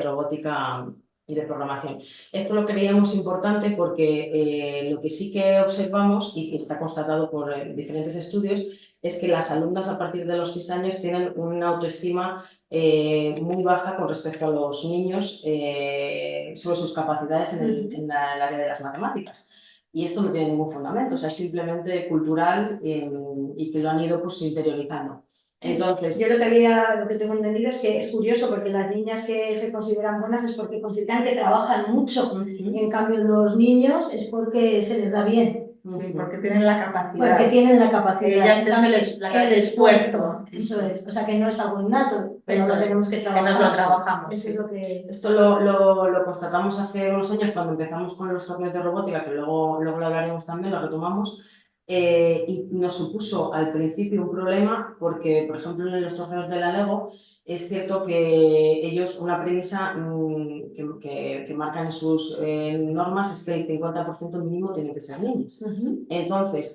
robótica y de programación. Esto lo creíamos importante porque lo que sí que observamos y que está constatado por diferentes estudios es que las alumnas a partir de los 6 años tienen una autoestima muy baja con respecto a los niños sobre sus capacidades en el área de las matemáticas. Y esto no tiene ningún fundamento, o sea, es simplemente cultural y que lo han ido pues, interiorizando. Entonces, yo lo que tengo entendido es que es curioso porque las niñas que se consideran buenas es porque consideran que trabajan mucho y en cambio los niños es porque se les da bien. Sí, porque tienen la capacidad. Porque tienen la capacidad. Ellas es el esfuerzo. Eso es, o sea que no es algo innato, pero Eso lo tenemos que trabajar. Que nos lo trabajamos. Eso es lo que... Esto lo constatamos hace unos años cuando empezamos con los torneos de robótica, que luego lo hablaremos también, lo retomamos, y nos supuso al principio un problema porque, por ejemplo, en los torneos de la Lego es cierto que ellos, una premisa que marcan en sus normas es que el 50% mínimo tiene que ser niños. Entonces,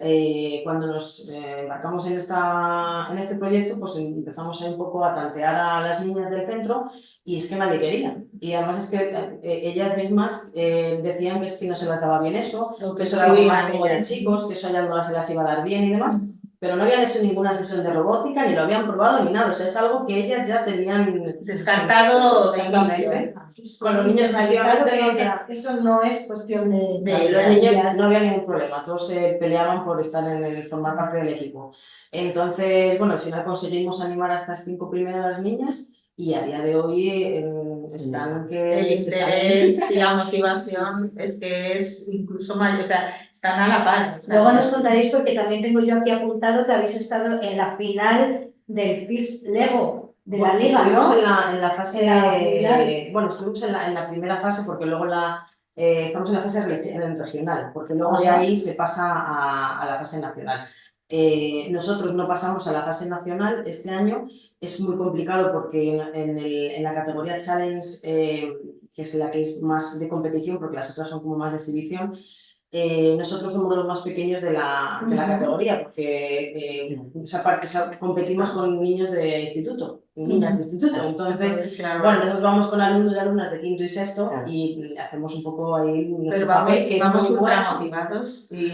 cuando nos embarcamos en este proyecto, pues empezamos un poco a tantear a las niñas del centro y es que nadie quería. Y además es que ellas mismas decían que es que no se las daba bien eso, que eso era algo más como de chicos, que eso a ellas no se las iba a dar bien y demás. Pero no habían hecho ninguna sesión de robótica, ni lo habían probado, ni nada. O sea, es algo que ellas ya tenían descartado de exactamente. inicio. Con los niños, efectivamente, o sea, eso no es cuestión de los niños no había ningún problema, todos se peleaban por estar formar parte del equipo. Entonces, bueno, al final conseguimos animar a estas 5 primeras niñas y a día de hoy están que... El interés y la motivación es que es incluso mayor, o sea, están a la par. O sea, luego nos contaréis porque también tengo yo aquí apuntado que habéis estado en la final del FIRST Lego de la Liga, estuvimos ¿no? en la fase... bueno, estuvimos en la primera fase porque luego estamos en la fase regional, porque luego de ahí se pasa a la fase nacional. Nosotros no pasamos a la fase nacional este año, es muy complicado porque en la categoría Challenge, que es la que es más de competición, porque las otras son como más de exhibición, nosotros somos los más pequeños de la categoría, porque competimos con niños de instituto, niñas de instituto. Entonces, bueno, nosotros vamos con alumnos y alumnas de quinto y sexto y hacemos un poco ahí pero vamos ultra motivados y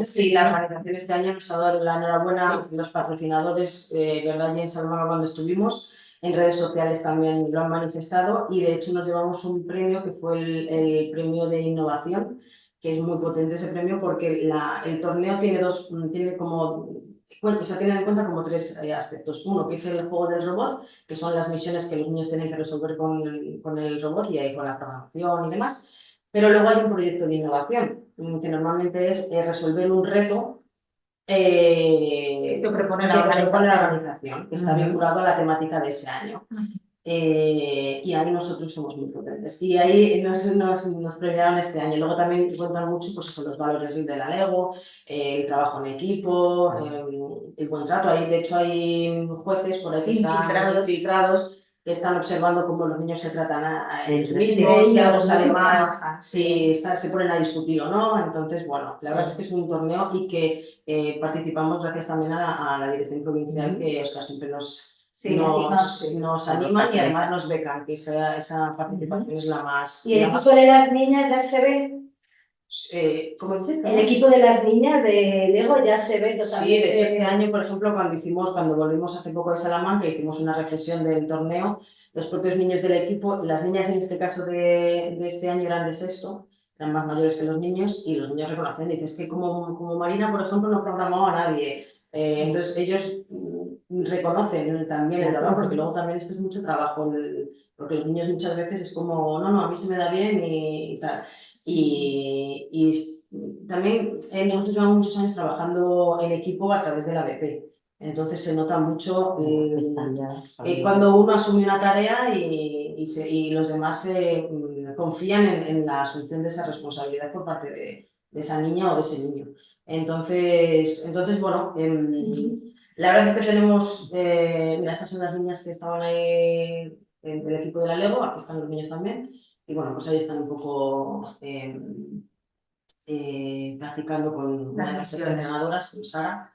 sí, la organización este año nos ha dado la enhorabuena, los patrocinadores, ¿verdad? Y en Salamanca cuando estuvimos. En redes sociales también lo han manifestado y de hecho nos llevamos un premio que fue el premio de innovación, que es muy potente ese premio porque el torneo tiene tiene en cuenta como 3 aspectos. Uno, que es el juego del robot, que son las misiones que los niños tienen que resolver con el robot y ahí con la programación y demás. Pero luego hay un proyecto de innovación, que normalmente es resolver un reto que propone la organización, que está vinculado a la temática de ese año. Y ahí nosotros somos muy potentes. Y ahí nos premiaron este año. Luego también cuentan mucho pues eso, los valores de la Lego, el trabajo en equipo, el buen trato. Ahí, de hecho, hay jueces por ahí que están infiltrados que están observando cómo los niños se tratan entre mismos, si algo sale mal, si se ponen a discutir o no. Entonces, bueno, la verdad es que es un torneo y que participamos gracias también a la dirección provincial, que Óscar siempre nos animan y además nos becan, que esa participación es la más... ¿Y el equipo de las niñas ya se ve? ¿Cómo dices? El equipo de las niñas de Lego ya se ve totalmente. Sí, de hecho este año, por ejemplo, cuando volvimos hace poco de Salamanca, hicimos una reflexión del torneo, los propios niños del equipo, las niñas en este caso de este año eran de sexto, eran más mayores que los niños, y los niños reconocen, dicen, es que como Marina, por ejemplo, no programaba a nadie. Entonces ellos reconocen también el trabajo, porque luego también esto es mucho trabajo, porque los niños muchas veces es como, no, a mí se me da bien y tal. Y también nosotros llevamos muchos años trabajando en equipo a través de la BP. Entonces se nota mucho cuando uno asume una tarea y los demás confían en la asunción de esa responsabilidad por parte de esa niña o de ese niño. Entonces bueno, la verdad es que tenemos, mira, estas son las niñas que estaban ahí en el equipo de la Lego, aquí están los niños también. Y bueno, pues ahí están un poco practicando con una de nuestras entrenadoras, con Sara.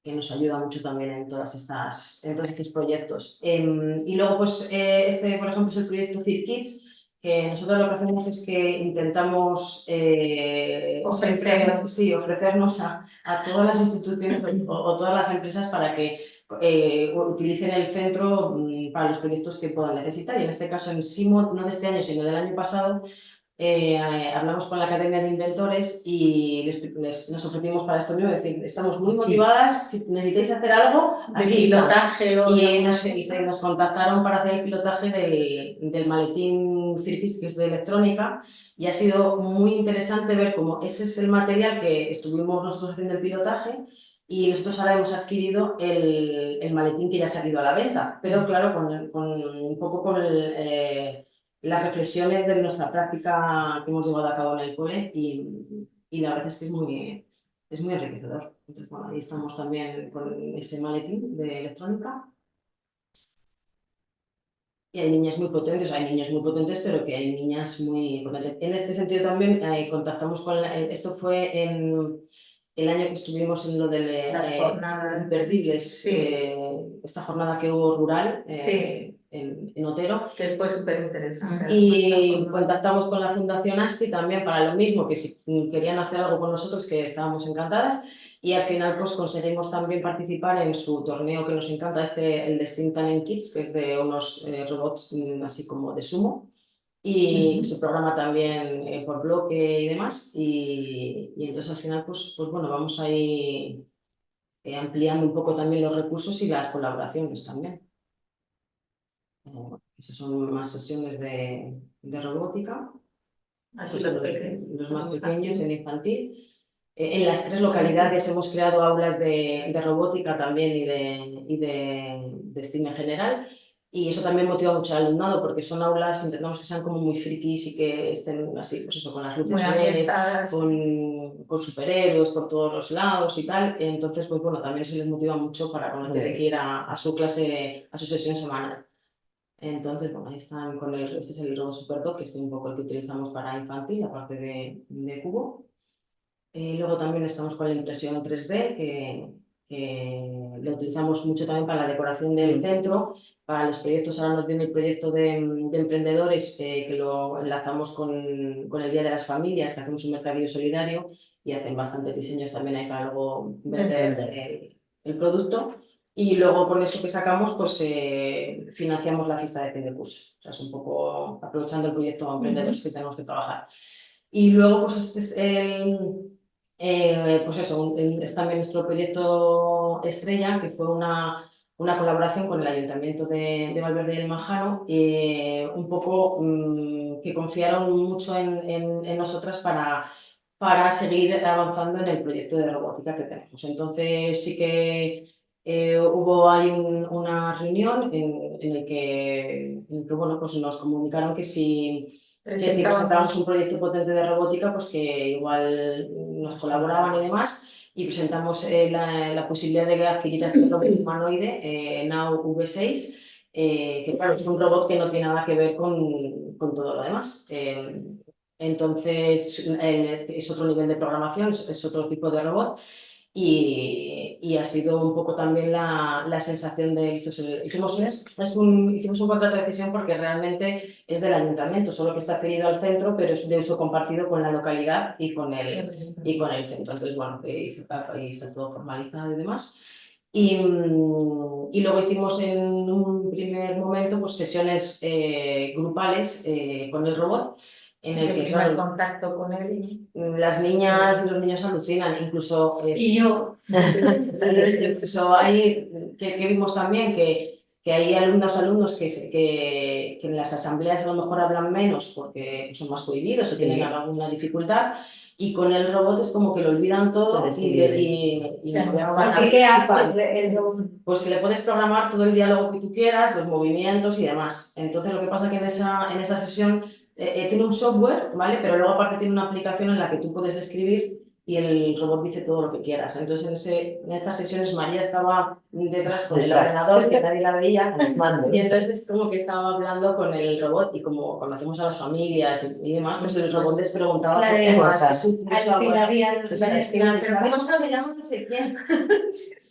nos ayuda mucho también en todos estos proyectos. Y luego, pues, por ejemplo, es el proyecto CIRKids, que nosotros lo que hacemos es que intentamos ofrecernos a todas las instituciones o todas las empresas para que utilicen el centro para los proyectos que puedan necesitar. Y en este caso, en SIMO, no de este año, sino del año pasado, hablamos con la Academia de Inventores y nos ofrecimos para esto mismo, es decir, estamos muy motivadas, si necesitáis hacer algo, De aquí pilotaje o y nos contactaron para hacer el pilotaje del maletín CIRKids, que es de electrónica, y ha sido muy interesante ver cómo ese es el material que estuvimos nosotros haciendo el pilotaje, y nosotros ahora hemos adquirido el maletín que ya ha salido a la venta, pero claro, un poco con las reflexiones de nuestra práctica que hemos llevado a cabo en el cole, y la verdad es que es muy enriquecedor. Entonces, bueno, ahí estamos también con ese maletín de electrónica. Y hay niñas muy potentes, hay niños muy potentes, pero que hay niñas muy potentes. En este sentido también contactamos esto fue en el año que estuvimos en lo de las jornadas imperdibles, sí. Esta jornada que hubo rural Sí. en Otero. Que fue súper interesante. Y contactamos con la Fundación ASTI también para lo mismo, que si querían hacer algo con nosotros, que estábamos encantadas. Y al final pues conseguimos también participar en su torneo que nos encanta, el de Steam Talent Kids, que es de unos robots así como de sumo. Y se programa también por bloque y demás. Y entonces al final pues bueno, vamos a ir ampliando un poco también los recursos y las colaboraciones también. Esas son más sesiones de robótica. Así Los más pequeños en infantil. En las 3 localidades hemos creado aulas de robótica también y de STEAM en general. Y eso también motiva mucho al alumnado, porque son aulas, intentamos que sean como muy frikis y que estén así, pues eso, con las luces LED, con superhéroes por todos los lados y tal. Entonces, pues bueno, también se les motiva mucho para cuando tienen que ir a su clase, a su sesión semanal. Entonces, bueno, ahí están este es el robot SuperDog, que es un poco el que utilizamos para infantil, aparte de cubo. Luego también estamos con la impresión 3D, que lo utilizamos mucho también para la decoración del centro. Para los proyectos, ahora nos viene el proyecto de emprendedores, que lo enlazamos con el Día de las Familias, que hacemos un mercadillo solidario y hacen bastantes diseños también ahí para luego vender el producto. Y luego con eso que sacamos, pues financiamos la fiesta de fin de curso. O sea, es un poco aprovechando el proyecto a emprendedores que tenemos que trabajar. Y luego, pues este es pues eso, es también nuestro proyecto estrella, que fue una colaboración con el Ayuntamiento de Valverde del Manjaro, un poco que confiaron mucho en nosotras para seguir avanzando en el proyecto de robótica que tenemos. Entonces sí que hubo ahí una reunión en el que bueno, pues nos comunicaron que si presentábamos un proyecto potente de robótica, pues que igual nos colaboraban y demás, y presentamos la posibilidad de adquirir este robot humanoide, Now V6, que claro, es un robot que no tiene nada que ver con todo lo demás. Entonces es otro nivel de programación, es otro tipo de robot. Y ha sido un poco también la sensación de esto. Hicimos un contrato de cesión porque realmente es del ayuntamiento, solo que está cedido al centro, pero es de uso compartido con la localidad y con el centro. Entonces, bueno, ahí está todo formalizado y demás. Y luego hicimos en un primer momento pues, sesiones grupales con el robot, en el que claro, contacto con él. Las niñas y los niños alucinan, incluso... Y yo. Incluso hay, que vimos también que hay alumnos que en las asambleas a lo mejor hablan menos porque son más cohibidos o tienen alguna dificultad, y con el robot es como que lo olvidan todo pues le puedes programar todo el diálogo que tú quieras, los movimientos y demás. Entonces lo que pasa es que en esa sesión tiene un software, ¿vale? Pero luego aparte tiene una aplicación en la que tú puedes escribir y el robot dice todo lo que quieras. Entonces en estas sesiones María estaba detrás con el Detrás. ordenador, que nadie la veía. A los mandos. Y entonces es como que estaba hablando con el robot y como conocemos a las familias y demás, pues el robot les preguntaba Claro, qué temas, cosas. qué sutiles, algo. Alucinarían, Entonces, alucinarían, pero ¿cómo ¿cómo se llama no sé quién?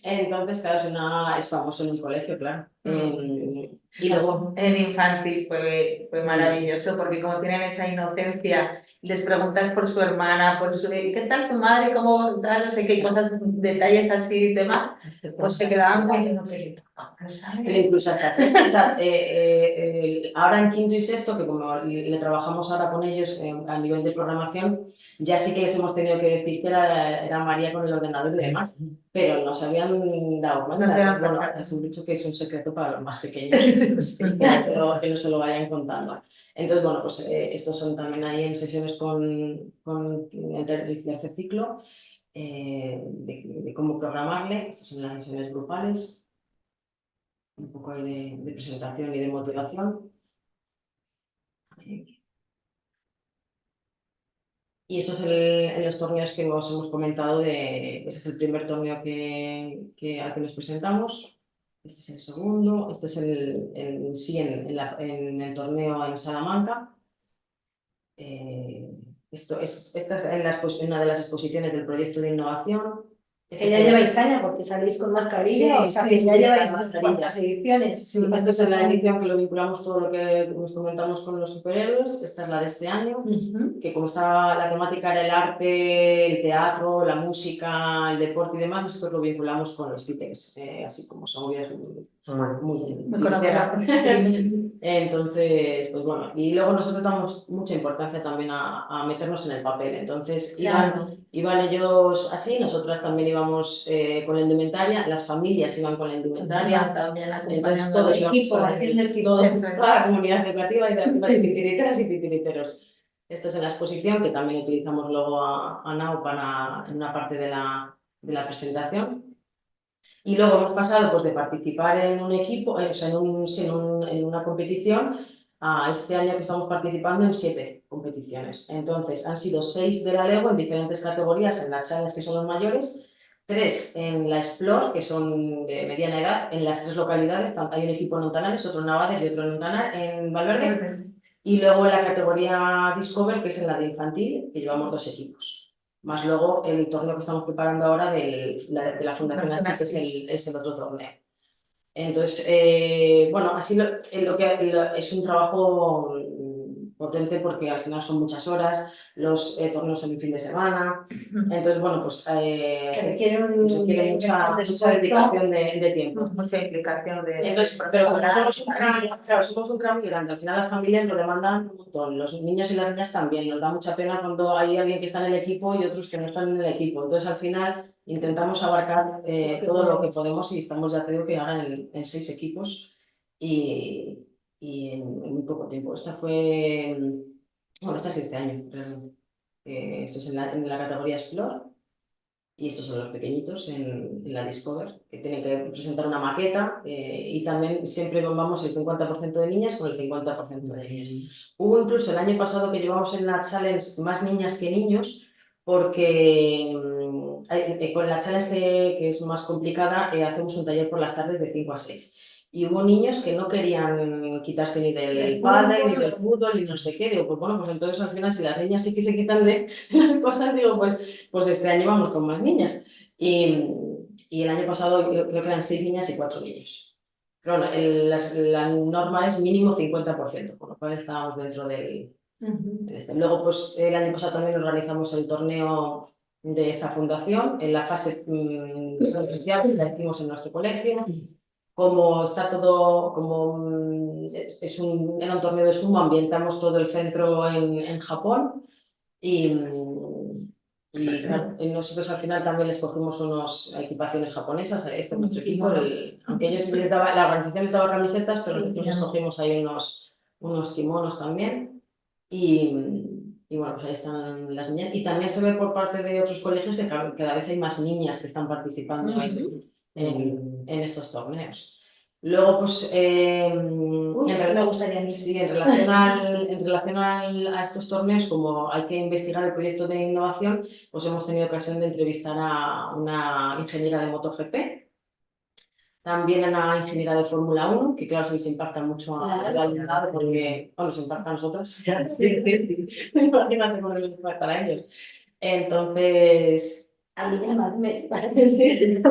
Entonces, claro, es famoso en un colegio, claro. Y luego, En infantil fue maravilloso porque como tienen esa inocencia, les preguntas por su hermana, por su ¿qué tal tu madre? ¿Cómo tal? No sé qué cosas, detalles así y demás, pues se quedaban muy no sé, ¿no sabes? pero incluso hasta sexto, o sea, ahora en quinto y sexto, que como le trabajamos ahora con ellos a nivel de programación, ya sí que les hemos tenido que decir que era María con el ordenador y demás, pero no se habían dado cuenta. No se habían Bueno, percatado. es un dicho que es un secreto para los más pequeños, que no se lo vayan contando. Entonces, bueno, pues estos son también ahí en sesiones con inteligencia de ciclo, de cómo programarle. Estas son las sesiones grupales, un poco ahí de presentación y de motivación. Y esto es en los torneos que os hemos comentado, ese es el primer torneo al que nos presentamos. Este es el segundo, este es en el torneo en Salamanca. Esta es una de las exposiciones del proyecto de innovación. Que ya lleváis años porque salís con mascarilla, Sí, o sea sí, que ya sí, lleváis las unas cuantas mascarillas. ediciones. Sí, esta es la edición que lo vinculamos todo lo que nos comentamos con los superhéroes. Esta es la de este año, Ujú. que como estaba la temática era el arte, el teatro, la música, el deporte y demás, nosotros lo vinculamos con los títeres, así como son muy conocida. Entonces, pues bueno, y luego nosotros damos mucha importancia también a meternos en el papel. Entonces, Claro. iban ellos así, nosotras también íbamos con la indumentaria, las familias iban con la indumentaria. También Entonces acompañando todos al íbamos equipo, con haciendo equipo. toda Eso es. la comunidad educativa y de titiriteras y titiriteros. Esto es en la exposición, que también utilizamos luego a Nau en una parte de la presentación. Y luego hemos pasado pues, de participar en un equipo, o sea, en una competición, a este año que estamos participando en 7 competiciones. Entonces, han sido 6 de la Lego en diferentes categorías, en la Challenge, que son los mayores, 3 en la Explore, que son de mediana edad, en las 3 localidades. Hay un equipo en Ontanales, otro en Navades y otro en Valverde. Y luego en la categoría Discover, que es en la de infantil, que llevamos 2 equipos. Más luego el torneo que estamos preparando ahora de la Fundación ACI, que es el otro torneo. Entonces, bueno, así es un trabajo potente porque al final son muchas horas, los torneos son un fin de semana. Entonces, bueno, pues requiere mucha dedicación de tiempo. Mucha implicación de... Entonces, pero como somos un crowd muy grande, al final las familias lo demandan un montón, los niños y las niñas también, nos da mucha pena cuando hay alguien que está en el equipo y otros que no están en el equipo. Entonces, al final intentamos abarcar todo lo que podemos y estamos, ya te digo, que ahora en 6 equipos y en muy poco tiempo. Esta es este año, esto es en la categoría Explore. Y estos son los pequeñitos en la Discover, que tienen que presentar una maqueta y también siempre vamos el 50% de niñas con el 50% de niños. Hubo incluso el año pasado que llevamos en la Challenge más niñas que niños, porque con la Challenge que es más complicada hacemos un taller por las tardes de 5 a 6. Y hubo niños que no querían quitarse ni del pádel, ni del fútbol, ni no sé qué. Digo, pues bueno, pues entonces al final si las niñas sí que se quitan de las cosas, digo, pues este año vamos con más niñas. Y el año pasado creo que eran 6 niñas y 4 niños. Pero bueno, la norma es mínimo 50%, por lo cual estábamos dentro del... Luego, pues el año pasado también organizamos el torneo de esta fundación en la fase presencial que la hicimos en nuestro colegio. Como está todo, era un torneo de sumo, ambientamos todo el centro en Japón y claro, nosotros al final también les cogimos unas equipaciones japonesas a nuestro equipo, aunque ellos la organización les daba camisetas, pero nosotros les cogimos ahí unos kimonos también y bueno, pues ahí están las niñas. Y también se ve por parte de otros colegios que cada vez hay más niñas que están participando en estos torneos. Luego, pues, me gustaría sí, en relación a estos torneos, como hay que investigar el proyecto de innovación, pues hemos tenido ocasión de entrevistar a una ingeniera de MotoGP también a la ingeniería de Fórmula 1, que claro, sí se impacta mucho al alumnado porque, bueno, nos impacta a nosotros. Sí. Imagínate cómo les impacta a ellos. Entonces, A mí además me parece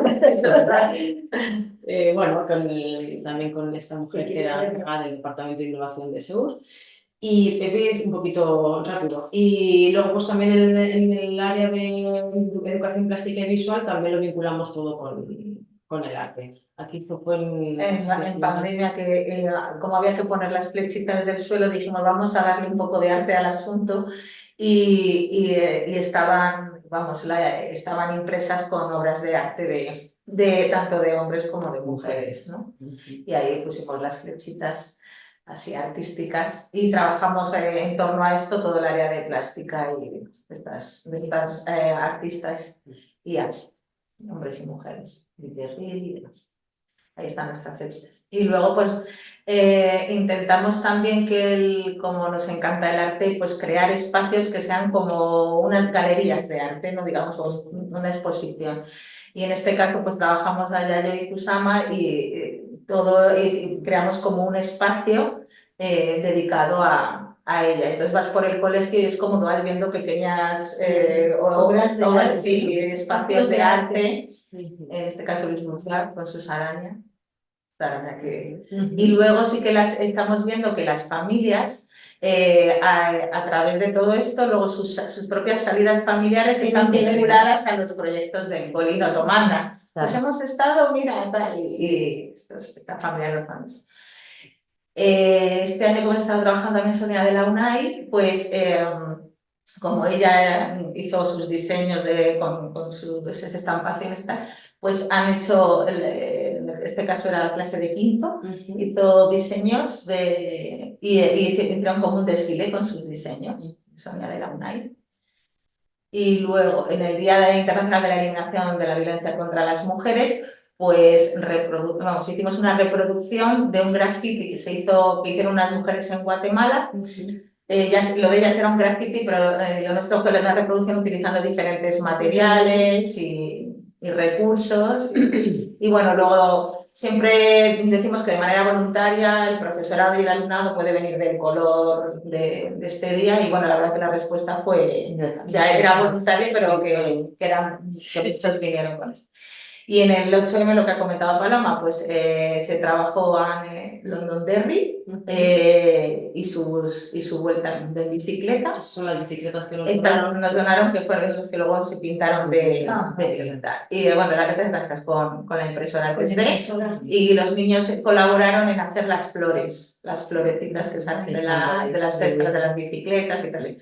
bueno, también con esta mujer que era encargada del Departamento de Innovación de Seur. Y es un poquito rápido. Y luego, pues también en el área de educación plástica y visual, también lo vinculamos todo con el arte. Aquí fue En pandemia, que como había que poner las flechitas del suelo, dijimos vamos a darle un poco de arte al asunto y estaban, vamos, estaban impresas con obras de arte de tanto de hombres como de mujeres, ¿no? Y ahí pusimos las flechitas así artísticas y trabajamos en torno a esto todo el área de plástica y de estas artistas y hombres y mujeres, y demás. Ahí están nuestras flechitas. Y luego, pues, intentamos también como nos encanta el arte, pues crear espacios que sean como unas galerías de arte, no digamos pues, una exposición. Y en este caso, pues trabajamos a Yayoi Kusama y creamos como un espacio dedicado a ella. Entonces vas por el colegio y es como que vas viendo pequeñas obras de arte, sí, espacios de arte. Sí. En este caso Luis Murciar con sus arañas. Y luego sí que estamos viendo que las familias, a través de todo esto, luego sus propias salidas familiares están vinculadas a los proyectos del cole y nos lo mandan. Pues hemos estado, mira, tal, y esta familia los fans. Este año, como he estado trabajando también Sonia de la UNAI, pues como ella hizo sus diseños con sus estampaciones y tal, pues han hecho, en este caso era la clase de quinto, hizo diseños y hicieron como un desfile con sus diseños, Sonia de la UNAI. Y luego, en el Día Internacional de la Eliminación de la Violencia contra las Mujeres, pues hicimos una reproducción de un graffiti que hicieron unas mujeres en Guatemala. Lo de ellas era un graffiti, pero lo nuestro fue una reproducción utilizando diferentes materiales y recursos. Y bueno, luego siempre decimos que de manera voluntaria el profesorado y el alumnado puede venir del color de este día. Y bueno, la verdad que la respuesta fue, ya era voluntaria, pero que muchos vinieron con esto. Y en el 8M, lo que ha comentado Paloma, pues se trabajó en Londonderry y su vuelta de bicicleta. Son las bicicletas que nos donaron, que fueron los que luego se pintaron de violeta. Y bueno, las letras hechas con la impresora 3D. Y los niños colaboraron en hacer las flores, las florecitas que salen de las cestas de las bicicletas y tal.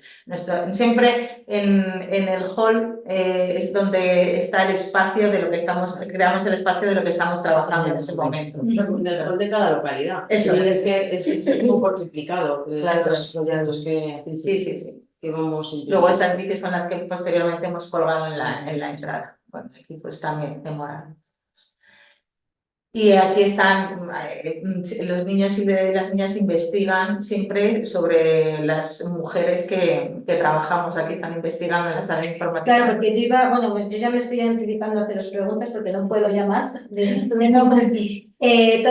Siempre en el hall es donde está el espacio de lo que creamos el espacio de lo que estamos trabajando en ese momento. En el hall de cada localidad. Eso es que es un poco triplicado. Claro, los proyectos sí. Que vamos Luego esas bicis son las que posteriormente hemos colgado en la entrada. Bueno, aquí pues también de morado. Y aquí están, los niños y las niñas investigan siempre sobre las mujeres que trabajamos aquí, están investigando en las áreas informáticas. Claro, porque pues yo ya me estoy anticipando a haceros preguntas porque no puedo ya más. Todo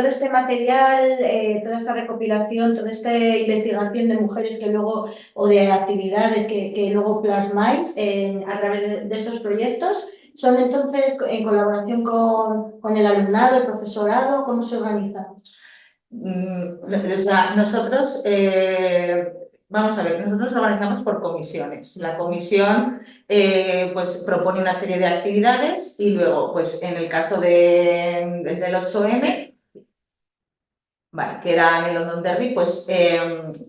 este material, toda esta recopilación, toda esta investigación de mujeres que luego, o de actividades que luego plasmáis a través de estos proyectos, ¿son entonces en colaboración con el alumnado, el profesorado? ¿Cómo se organizan? O sea, nosotros, vamos a ver, nosotros organizamos por comisiones. La comisión pues propone una serie de actividades y luego, pues en el caso del 8M, vale, que era en el Londonderry, pues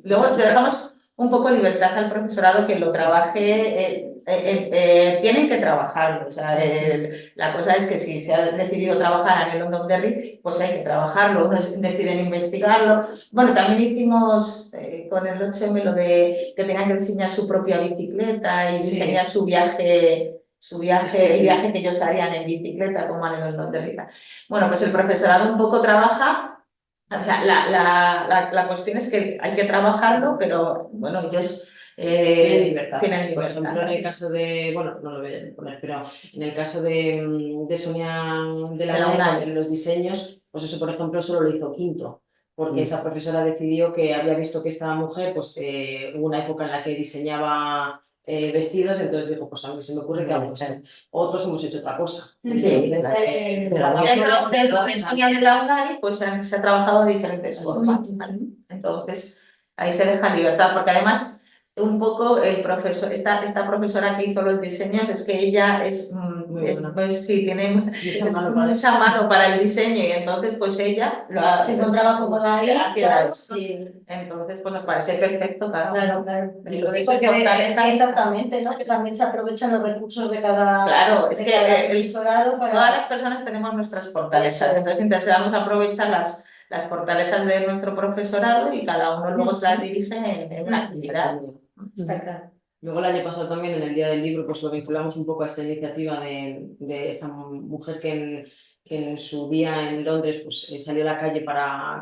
luego le dejamos un poco de libertad al profesorado que lo trabaje. Tienen que trabajarlo. O sea, la cosa es que si se ha decidido trabajar en el Londonderry, pues hay que trabajarlo. Unos deciden investigarlo. Bueno, también hicimos con el 8M lo de que tenían que diseñar su propia bicicleta y diseñar su viaje. El viaje que ellos harían en bicicleta, como en el Londonderry. Bueno, pues el profesorado un poco trabaja. O sea, la cuestión es que hay que trabajarlo, pero bueno, ellos Tienen libertad. tienen Por libertad. ejemplo, en el caso de, bueno, no lo voy a poner, pero en el caso de Sonia de la UNAM, en los diseños, pues eso, por ejemplo, solo lo hizo quinto, porque esa profesora decidió que había visto que esta mujer, pues hubo una época en la que diseñaba vestidos, entonces dijo, pues a mí se me ocurre que hago esto. Otros hemos hecho otra cosa. Dentro de Sonia de la UNAM, pues se ha trabajado de diferentes formas, ¿vale? Entonces, ahí se deja libertad, porque además, un poco el profesor, esta profesora que hizo los diseños, es que ella pues sí, tiene mucha mano para el diseño, y entonces pues ella Se encontraba cómoda ahí, claro. Entonces, pues nos parece perfecto, claro. Claro. Sí, porque exactamente, ¿no? Que también se aprovechan los recursos de cada. Claro, es que profesorado para. todas las personas tenemos nuestras fortalezas, entonces intentamos aprovechar las fortalezas de nuestro profesorado y cada uno luego se las dirige en una actividad. Luego el año pasado también, en el Día del Libro, pues lo vinculamos un poco a esta iniciativa de esta mujer que en su día en Londres pues, salió a la calle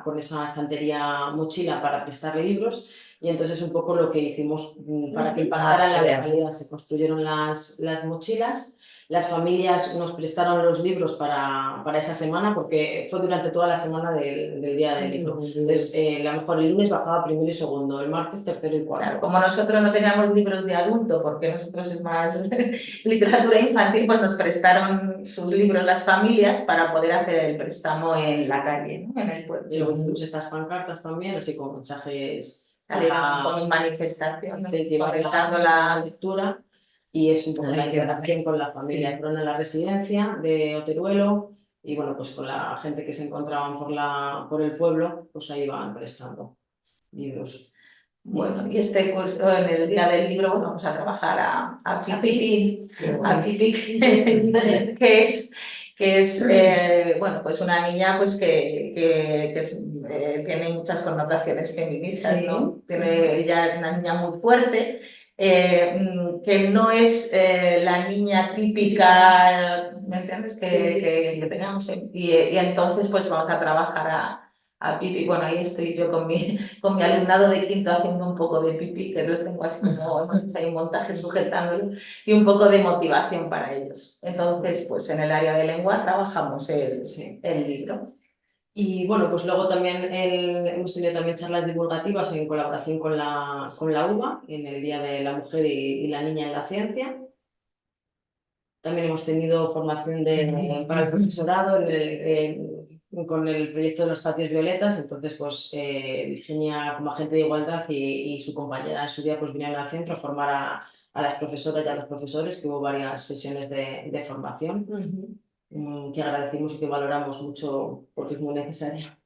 con esa estantería mochila para prestarle libros, y entonces un poco lo que hicimos para que impactara en la localidad. Se construyeron las mochilas. Las familias nos prestaron los libros para esa semana, porque fue durante toda la semana del Día del Libro. Entonces, a lo mejor el lunes bajaba primero y segundo, el martes tercero y cuarto. Claro, como nosotros no teníamos libros de adulto, porque nosotros es más literatura infantil, pues nos prestaron sus libros las familias para poder hacer el préstamo en la calle, ¿no? En el pueblo. Y luego hicimos estas pancartas también, así con mensajes con manifestación, ¿no? Fomentando la lectura. Y es un poco la interacción con la familia. Fueron en la residencia de Oteruelo, y bueno, pues con la gente que se encontraban por el pueblo, pues ahí iban prestando libros. Bueno, y este curso, en el Día del Libro, bueno, vamos a trabajar a Pipi, que es bueno, pues una niña pues que tiene muchas connotaciones feministas, ¿no? Ella es una niña muy fuerte, que no es la niña típica, ¿me entiendes? Que teníamos. Y entonces pues vamos a trabajar a Pipi. Bueno, ahí estoy yo con mi alumnado de quinto haciendo un poco de Pipi, que los tengo así como hemos hecho ahí un montaje sujetándolo, y un poco de motivación para ellos. Entonces, pues en el área de lengua trabajamos el libro. Y bueno, pues luego también hemos tenido también charlas divulgativas en colaboración con la UBA, en el Día de la Mujer y la Niña en la Ciencia. También hemos tenido formación para el profesorado con el proyecto de los patios violetas. Entonces, pues Virginia, como agente de igualdad, y su compañera en su día, pues vinieron al centro a formar a las profesoras y a los profesores, que hubo varias sesiones de formación, que agradecimos y que valoramos mucho porque es muy necesaria.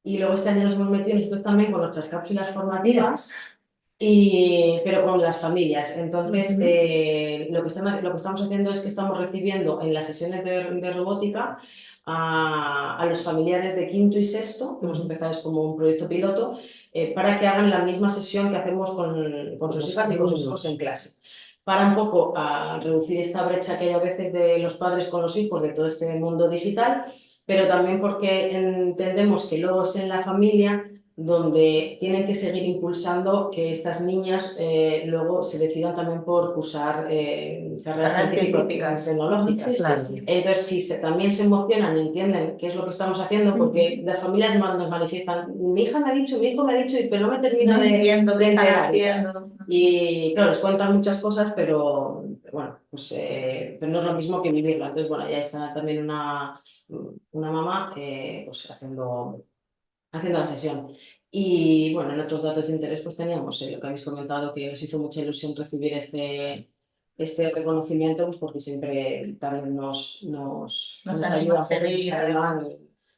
Y luego este año nos hemos metido nosotros también con nuestras cápsulas formativas, pero con las familias. Entonces, lo que estamos haciendo es que estamos recibiendo en las sesiones de robótica a los familiares de quinto y sexto, que hemos empezado como un proyecto piloto, para que hagan la misma sesión que hacemos con sus hijas y con sus hijos en clase, para un poco a reducir esta brecha que hay a veces de los padres con los hijos, de todo este mundo digital, pero también porque entendemos que luego es en la familia donde tienen que seguir impulsando que estas niñas luego se decidan también por cursar carreras científicas tecnológicas. Claro. Entonces, si también se emocionan y entienden qué es lo que estamos haciendo, porque las familias nos manifiestan, mi hija me ha dicho, mi hijo me ha dicho, pero no me termino de enterar. Y claro, les cuentan muchas cosas, pero bueno, pues pero no es lo mismo que vivirlo. Entonces, bueno, ya está también una mamá pues haciendo la sesión. Y bueno, en otros datos de interés pues teníamos lo que habéis comentado, que os hizo mucha ilusión recibir este reconocimiento, pues porque siempre también nos ayuda a seguir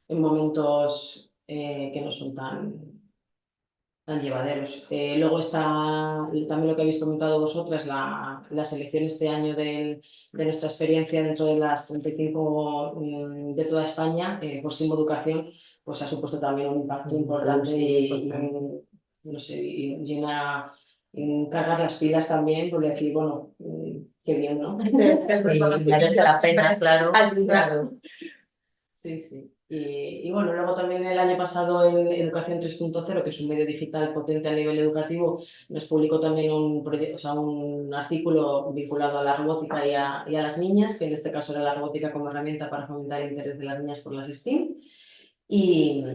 en momentos que no son tan llevaderos. Luego está también lo que habéis comentado vosotras, la selección este año de nuestra experiencia dentro de las 35 de toda España por Simo Educación, pues ha supuesto también un impacto importante y cargar las pilas también, por decir, bueno, qué bien, ¿no? Merece la pena, claro. Sí. Y bueno, luego también el año pasado en Educación 3.0, que es un medio digital potente a nivel educativo, nos publicó también un proyecto, o sea, un artículo vinculado a la robótica y a las niñas, que en este caso era la robótica como herramienta para fomentar el interés de las niñas por las STEAM. Y,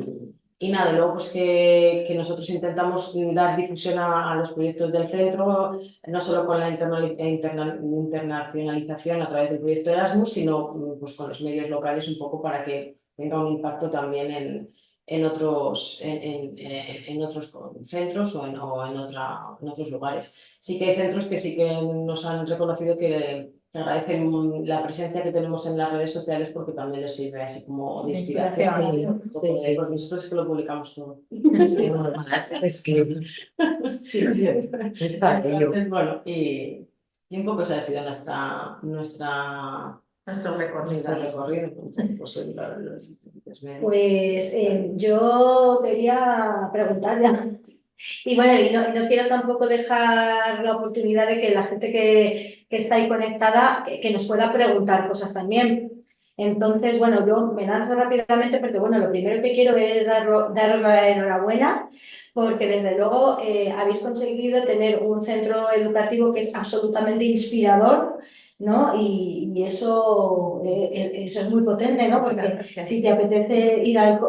y nada, luego pues que nosotros intentamos dar difusión a los proyectos del centro, no solo con la internacionalización a través del proyecto Erasmus, sino pues con los medios locales un poco para que tenga un impacto también en otros centros o en otros lugares. Sí que hay centros que sí que nos han reconocido que agradecen la presencia que tenemos en las redes sociales porque también les sirve así como de inspiración. Sí, sí, Porque sí. nosotros es que lo publicamos todo. Sí, bueno, es que Sí, es para ello. entonces, bueno, y un poco esa ha sido nuestro Nuestro recorrido. Pues, Pues yo quería preguntar ya. Y bueno, y no quiero tampoco dejar la oportunidad de que la gente que está ahí conectada, que nos pueda preguntar cosas también. Entonces, bueno, yo me lanzo rápidamente porque, bueno, lo primero que quiero es daros la enhorabuena porque desde luego habéis conseguido tener un centro educativo que es absolutamente inspirador, ¿no? Y eso es muy potente, ¿no? Porque si te apetece ir al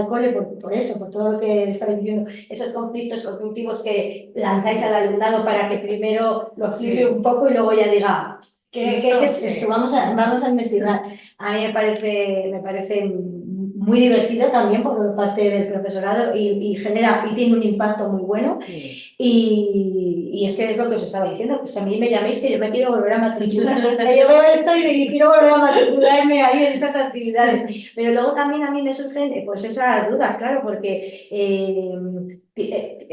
cole por eso, por todo lo que estabais diciendo, esos conflictos cognitivos que lanzáis al alumnado para que primero lo explique un poco y luego ya diga, ¿qué es esto? Vamos a investigar. A mí me parece muy divertido también por parte del profesorado y tiene un impacto muy bueno. Y es que es lo que os estaba diciendo, pues que a mí me llaméis que yo me quiero volver a matricular. O sea, yo veo esto y quiero volver a matricularme ahí en esas actividades. Pero luego también a mí me surgen pues esas dudas, claro, porque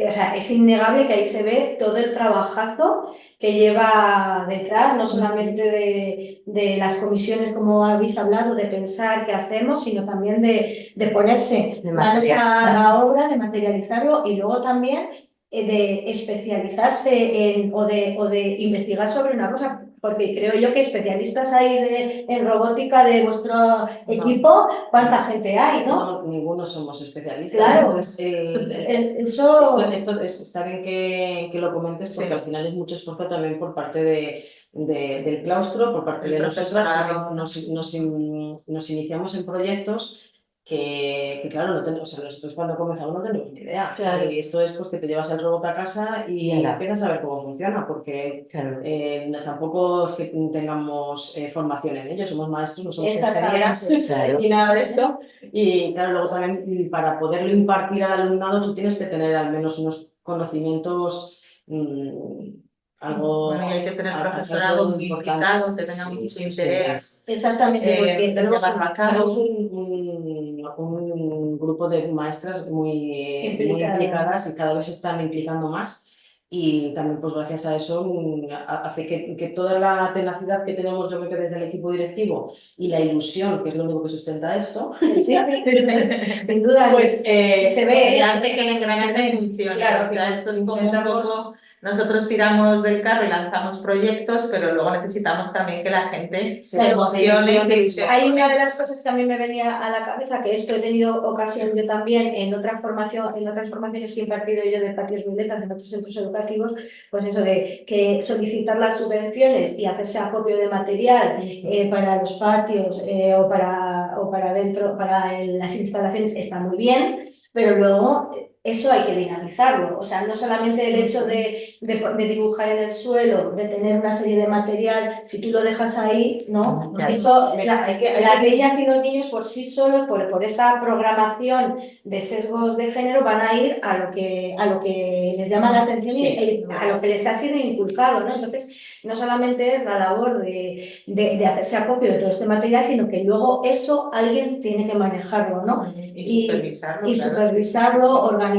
o sea, es innegable que ahí se ve todo el trabajazo que lleva detrás, no solamente de las comisiones, como habéis hablado, de pensar qué hacemos, sino también de ponerse manos a la obra, de materializarlo y luego también de especializarse o de investigar sobre una cosa, porque creo yo que especialistas hay en robótica de vuestro equipo, ¿cuánta gente hay, no? No, ninguno somos especialistas. Claro, Entonces, eso... esto está bien que lo comentes porque al final es mucho esfuerzo también por parte del claustro, por parte de nosotras, porque nos iniciamos en proyectos que claro, no tenemos, o sea, nosotros cuando comenzamos no tenemos ni idea. Claro. Y esto es pues que te llevas el robot a casa y empiezas a ver cómo funciona, porque Claro. tampoco es que tengamos formación en ello, somos maestros, no somos Exactamente, ingenieras claro. y nada de esto. Y claro, luego también para poderlo impartir al alumnado tú tienes que tener al menos unos conocimientos algo... Bueno, y hay que tener profesorado implicado, que tenga mucho interés. Exactamente, porque tenemos llevarlo a cabo. un grupo de maestras muy implicadas y cada vez se están implicando más. Y también, pues gracias a eso, hace que toda la tenacidad que tenemos, yo creo que desde el equipo directivo y la ilusión, que es lo único que sustenta esto, sin duda, pues se ve, hace que el engranaje funcione. Claro, o sea, esto es como un intentamos... poco, nosotros tiramos del carro y lanzamos proyectos, pero luego necesitamos también que la gente se emocione. Hay una de las cosas que a mí me venía a la cabeza, que esto he tenido ocasión yo también en otras formaciones que he impartido yo de patios violetas en otros centros educativos, pues eso de que solicitar las subvenciones y hacerse acopio de material para los patios o para dentro, para las instalaciones está muy bien, pero luego eso hay que dinamizarlo, o sea, no solamente el hecho de dibujar en el suelo, de tener una serie de material, si tú lo dejas ahí, ¿no? Claro. Eso, las niñas y los niños por sí solos, por esa programación de sesgos de género, van a ir a lo que les llama la atención y a lo que les ha sido inculcado, ¿no? Entonces, no solamente es la labor de hacerse acopio de todo este material, sino que luego eso alguien tiene que manejarlo, ¿no? Y supervisarlo, organizarlo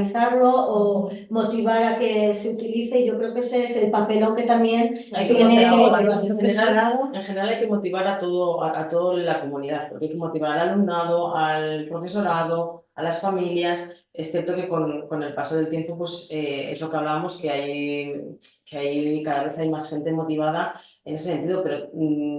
o motivar a que se utilice. Y yo creo que ese es el papelón que también tiene el profesorado. En general hay que motivar a toda la comunidad, porque hay que motivar al alumnado, al profesorado, a las familias. Es cierto que con el paso del tiempo pues, es lo que hablábamos, que cada vez hay más gente motivada en ese sentido, pero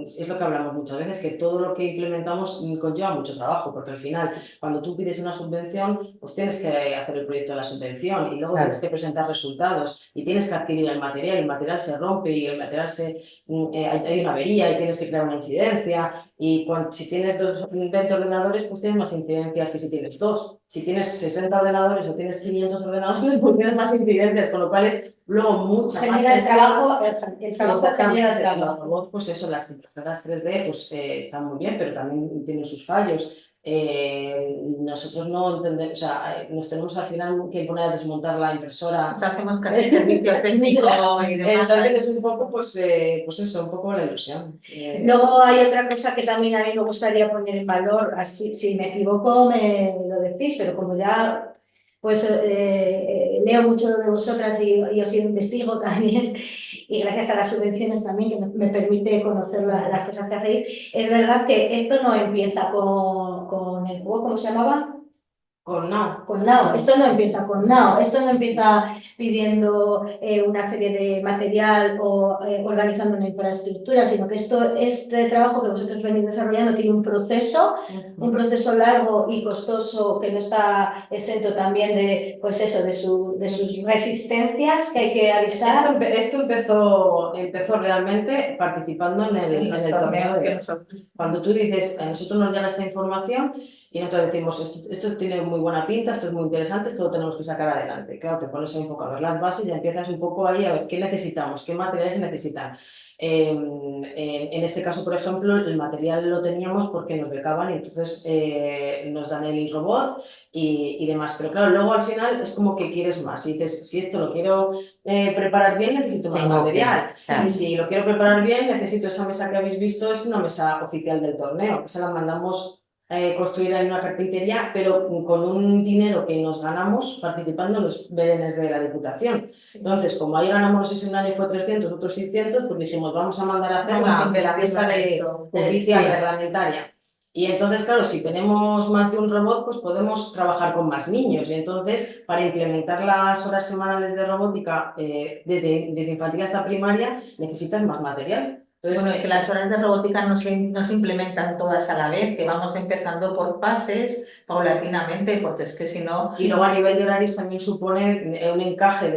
es lo que hablamos muchas veces, que todo lo que implementamos conlleva mucho trabajo, porque al final, cuando tú pides una subvención, pues tienes que hacer el proyecto de la subvención y luego Claro. tienes que presentar resultados y tienes que adquirir el material se rompe y el material hay una avería y tienes que crear una incidencia y si tienes 20 ordenadores, pues tienes más incidencias que si tienes 2. Si tienes 60 ordenadores o tienes 500 ordenadores, pues tienes más incidencias, con lo cual es luego mucha más Genera el tensión. trabajo, el trabajo genera Exactamente. trabajo. Los robots, pues eso, las impresoras 3D pues, están muy bien, pero también tienen sus fallos. Nosotros no entendemos, o sea, nos tenemos al final que poner a desmontar la impresora. Nos hacemos casi servicio técnico y demás. Entonces es un poco, pues eso, un poco la ilusión. Luego hay otra cosa que también a mí me gustaría poner en valor, así, si me equivoco me lo decís, pero como ya pues leo mucho de vosotras y os investigo también, y gracias a las subvenciones también que me permite conocer las cosas que hacéis, es verdad que esto no empieza con el juego, ¿cómo se llamaba? Con no. Con Now. Esto no empieza con Now, esto no empieza pidiendo una serie de material o organizando una infraestructura, sino que este trabajo que vosotros venís desarrollando tiene un proceso largo y costoso que no está exento también de, pues eso, de sus resistencias que hay que avisar. Esto empezó realmente participando en el torneo de nosotros. Cuando tú dices, a nosotros nos llega esta información y nosotros decimos, esto tiene muy buena pinta, esto es muy interesante, esto lo tenemos que sacar adelante. Claro, te pones un poco a ver las bases y empiezas un poco ahí a ver qué necesitamos, qué materiales se necesitan. En este caso, por ejemplo, el material lo teníamos porque nos becaban y entonces nos dan el robot y demás. Pero claro, luego al final es como que quieres más. Y dices, si esto lo quiero preparar bien, necesito más material. Y si lo quiero preparar bien, necesito esa mesa que habéis visto, es una mesa oficial del torneo, que se la mandamos construida en una carpintería, pero con un dinero que nos ganamos participando en los BDNs de la Diputación. Entonces, como ahí ganamos, no sé si un año fue 300, otros 600, pues dijimos, vamos a mandar a hacer la mesa oficial reglamentaria. Y entonces, claro, si tenemos más de un robot, pues podemos trabajar con más niños. Y entonces, para implementar las horas semanales de robótica desde infantil hasta primaria, necesitas más material. Entonces, bueno, y que las horas de robótica no se implementan todas a la vez, que vamos empezando por fases, paulatinamente, porque es que si no... Y luego a nivel de horarios también supone un encaje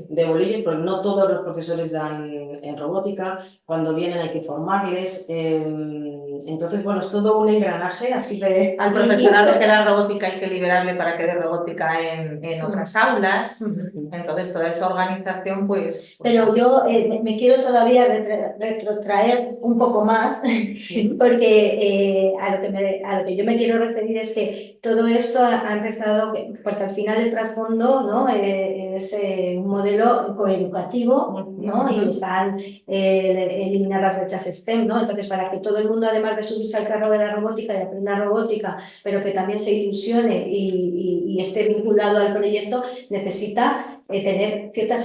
de bolillos, porque no todos los profesores dan en robótica, cuando vienen hay que formarles, entonces bueno, es todo un engranaje así de... Al profesorado que da robótica hay que liberarle para que dé robótica en otras aulas, entonces toda esa organización pues... Pero yo me quiero todavía retrotraer un poco más, porque a lo que yo me quiero referir es que todo esto ha empezado, porque al final el trasfondo, ¿no? Es un modelo coeducativo, ¿no? Y están eliminadas las brechas STEM, ¿no? Entonces, para que todo el mundo, además de subirse al carro de la robótica y aprenda robótica, pero que también se ilusione y esté vinculado al proyecto, necesita tener cierta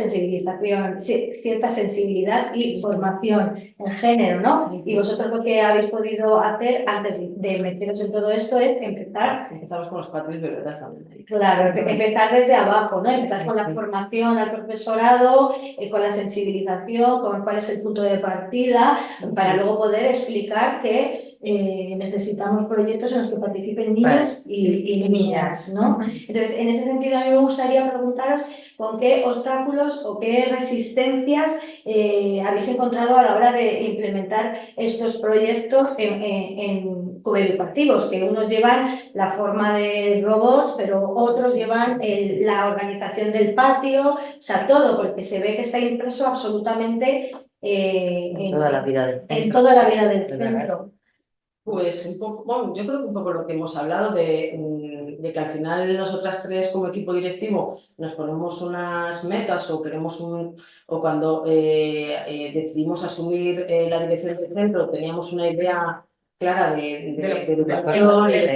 sensibilidad y formación en género, ¿no? Y vosotros lo que habéis podido hacer antes de meteros en todo esto es empezar... Empezamos con los patrones violetas también. Claro, empezar desde abajo, ¿no? Empezar con la formación al profesorado, con la sensibilización, con cuál es el punto de partida, para luego poder explicar que necesitamos proyectos en los que participen niños y niñas, ¿no? Entonces, en ese sentido, a mí me gustaría preguntaros con qué obstáculos o qué resistencias habéis encontrado a la hora de implementar estos proyectos en coeducativos, que unos llevan la forma del robot, pero otros llevan la organización del patio, o sea, todo, porque se ve que está impreso absolutamente en toda la vida del centro. En toda la vida del centro. Pues un poco, bueno, yo creo que un poco lo que hemos hablado de que al final nosotras tres como equipo directivo nos ponemos unas metas o queremos o cuando decidimos asumir la dirección del centro teníamos una idea clara de educación, del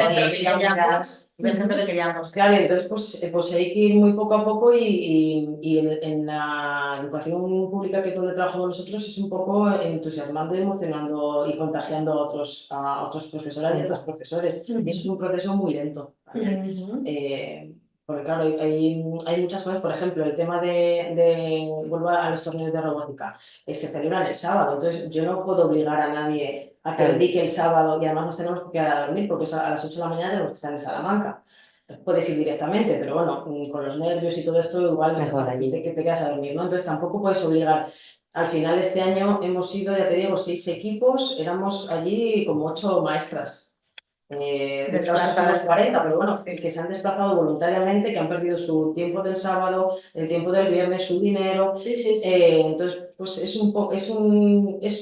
centro que queríamos. Claro, entonces pues hay que ir muy poco a poco y en la educación pública, que es donde trabajamos nosotros, es un poco entusiasmando, emocionando y contagiando a otros profesoras y a otros profesores. Y eso es un proceso muy lento. Porque claro, hay muchas cosas, por ejemplo, el tema vuelvo a los torneos de robótica, se celebran el sábado, entonces yo no puedo obligar a nadie a que dedique el sábado y además nos tenemos que quedar a dormir porque es a las 8 de la mañana tenemos que estar en Salamanca. Puedes ir directamente, pero bueno, con los nervios y todo esto igual Mejor allí. que te quedas a dormir, ¿no? Entonces tampoco puedes obligar. Al final este año hemos sido, ya te digo, 6 equipos, éramos allí como 8 maestras. De hecho, ahora somos 40, pero bueno, que se han desplazado voluntariamente, que han perdido su tiempo del sábado, el tiempo del viernes, su dinero. Sí, sí, sí. Entonces, pues es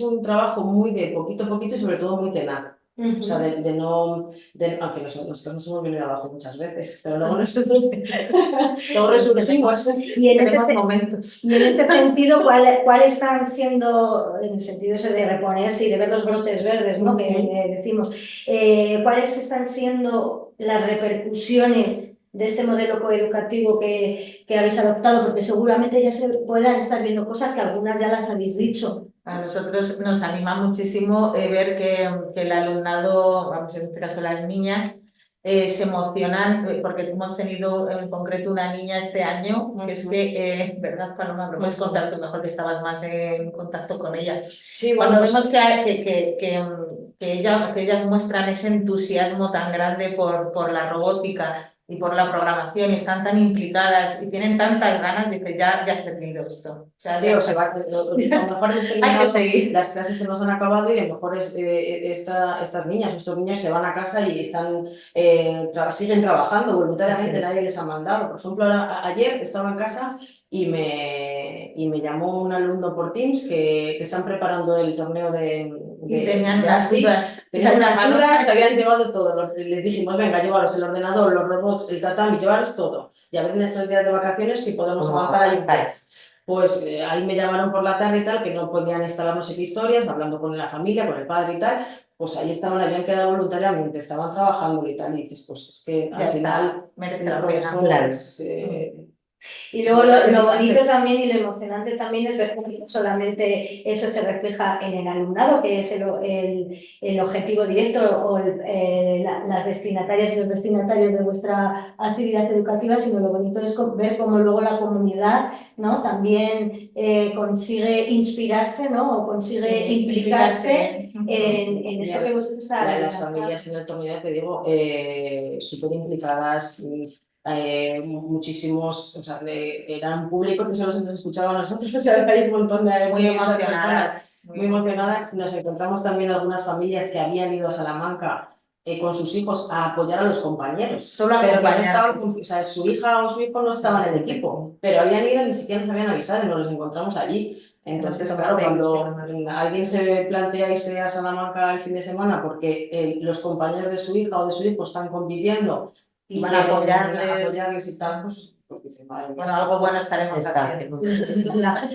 un trabajo muy de poquito a poquito y sobre todo muy tenaz. O sea, aunque nosotros nos hemos venido abajo muchas veces, pero luego luego resurgimos. Y en Tenemos ese, momentos. y en este sentido, ¿cuáles están siendo, en el sentido ese de reponerse y de ver los brotes verdes, ¿no? Que decimos, cuáles están siendo las repercusiones de este modelo coeducativo que habéis adoptado? Porque seguramente ya se puedan estar viendo cosas que algunas ya las habéis dicho. A nosotros nos anima muchísimo ver que el alumnado, vamos, en este caso las niñas, se emocionan porque hemos tenido en concreto una niña este año, que es que, ¿verdad, Paloma? Lo puedes contar tú mejor, que estabas más en contacto con ella. Sí, Cuando bueno, vemos que ellas muestran ese entusiasmo tan grande por la robótica y por la programación y están tan implicadas y tienen tantas ganas, dice, ya ha servido esto. O sea, sí, a lo mejor hay que seguir. las clases se nos han acabado y a lo mejor estas niñas, estos niños se van a casa y siguen trabajando voluntariamente, nadie les ha mandado. Por ejemplo, ayer estaba en casa y me llamó un alumno por Teams que están preparando el torneo y tenían unas dudas. Tenían unas dudas, se habían llevado todo. Les dijimos, venga, llevaros el ordenador, los robots, el tatami, llevaros todo. Y a ver en estos días de vacaciones si podemos avanzar ahí un test. Pues ahí me llamaron por la tarde y tal, que no podían instalar no sé qué historias, hablando con la familia, con el padre y tal. Pues ahí estaban, habían quedado voluntariamente, estaban trabajando y tal. Y dices, pues es que al final merece la progreso pena. es, Y luego lo bonito también y lo emocionante también es ver cómo no solamente eso se refleja en el alumnado, que es el objetivo directo o las destinatarias y los destinatarios de vuestra actividad educativa, sino lo bonito es ver cómo luego la comunidad, ¿no? También consigue inspirarse, ¿no? O consigue implicarse en eso que vosotros estáis. Las familias en el torneo, te digo, súper implicadas. Muchísimos, o sea, era un público que solo se nos escuchaba a nosotros, o sea, hay un montón de muy emocionadas. Muy emocionadas. Nos encontramos también algunas familias que habían ido a Salamanca con sus hijos a apoyar a los compañeros. Solo a pero que no acompañarles. estaban, o sea, su hija o su hijo no estaban en el equipo, pero habían ido y ni siquiera nos habían avisado y nos los encontramos allí. Entonces, claro, cuando alguien se plantea irse a Salamanca el fin de semana porque los compañeros de su hija o de su hijo están compitiendo y van a apoyarles y tal, pues dice, madre mía, bueno, algo bueno estaremos haciendo.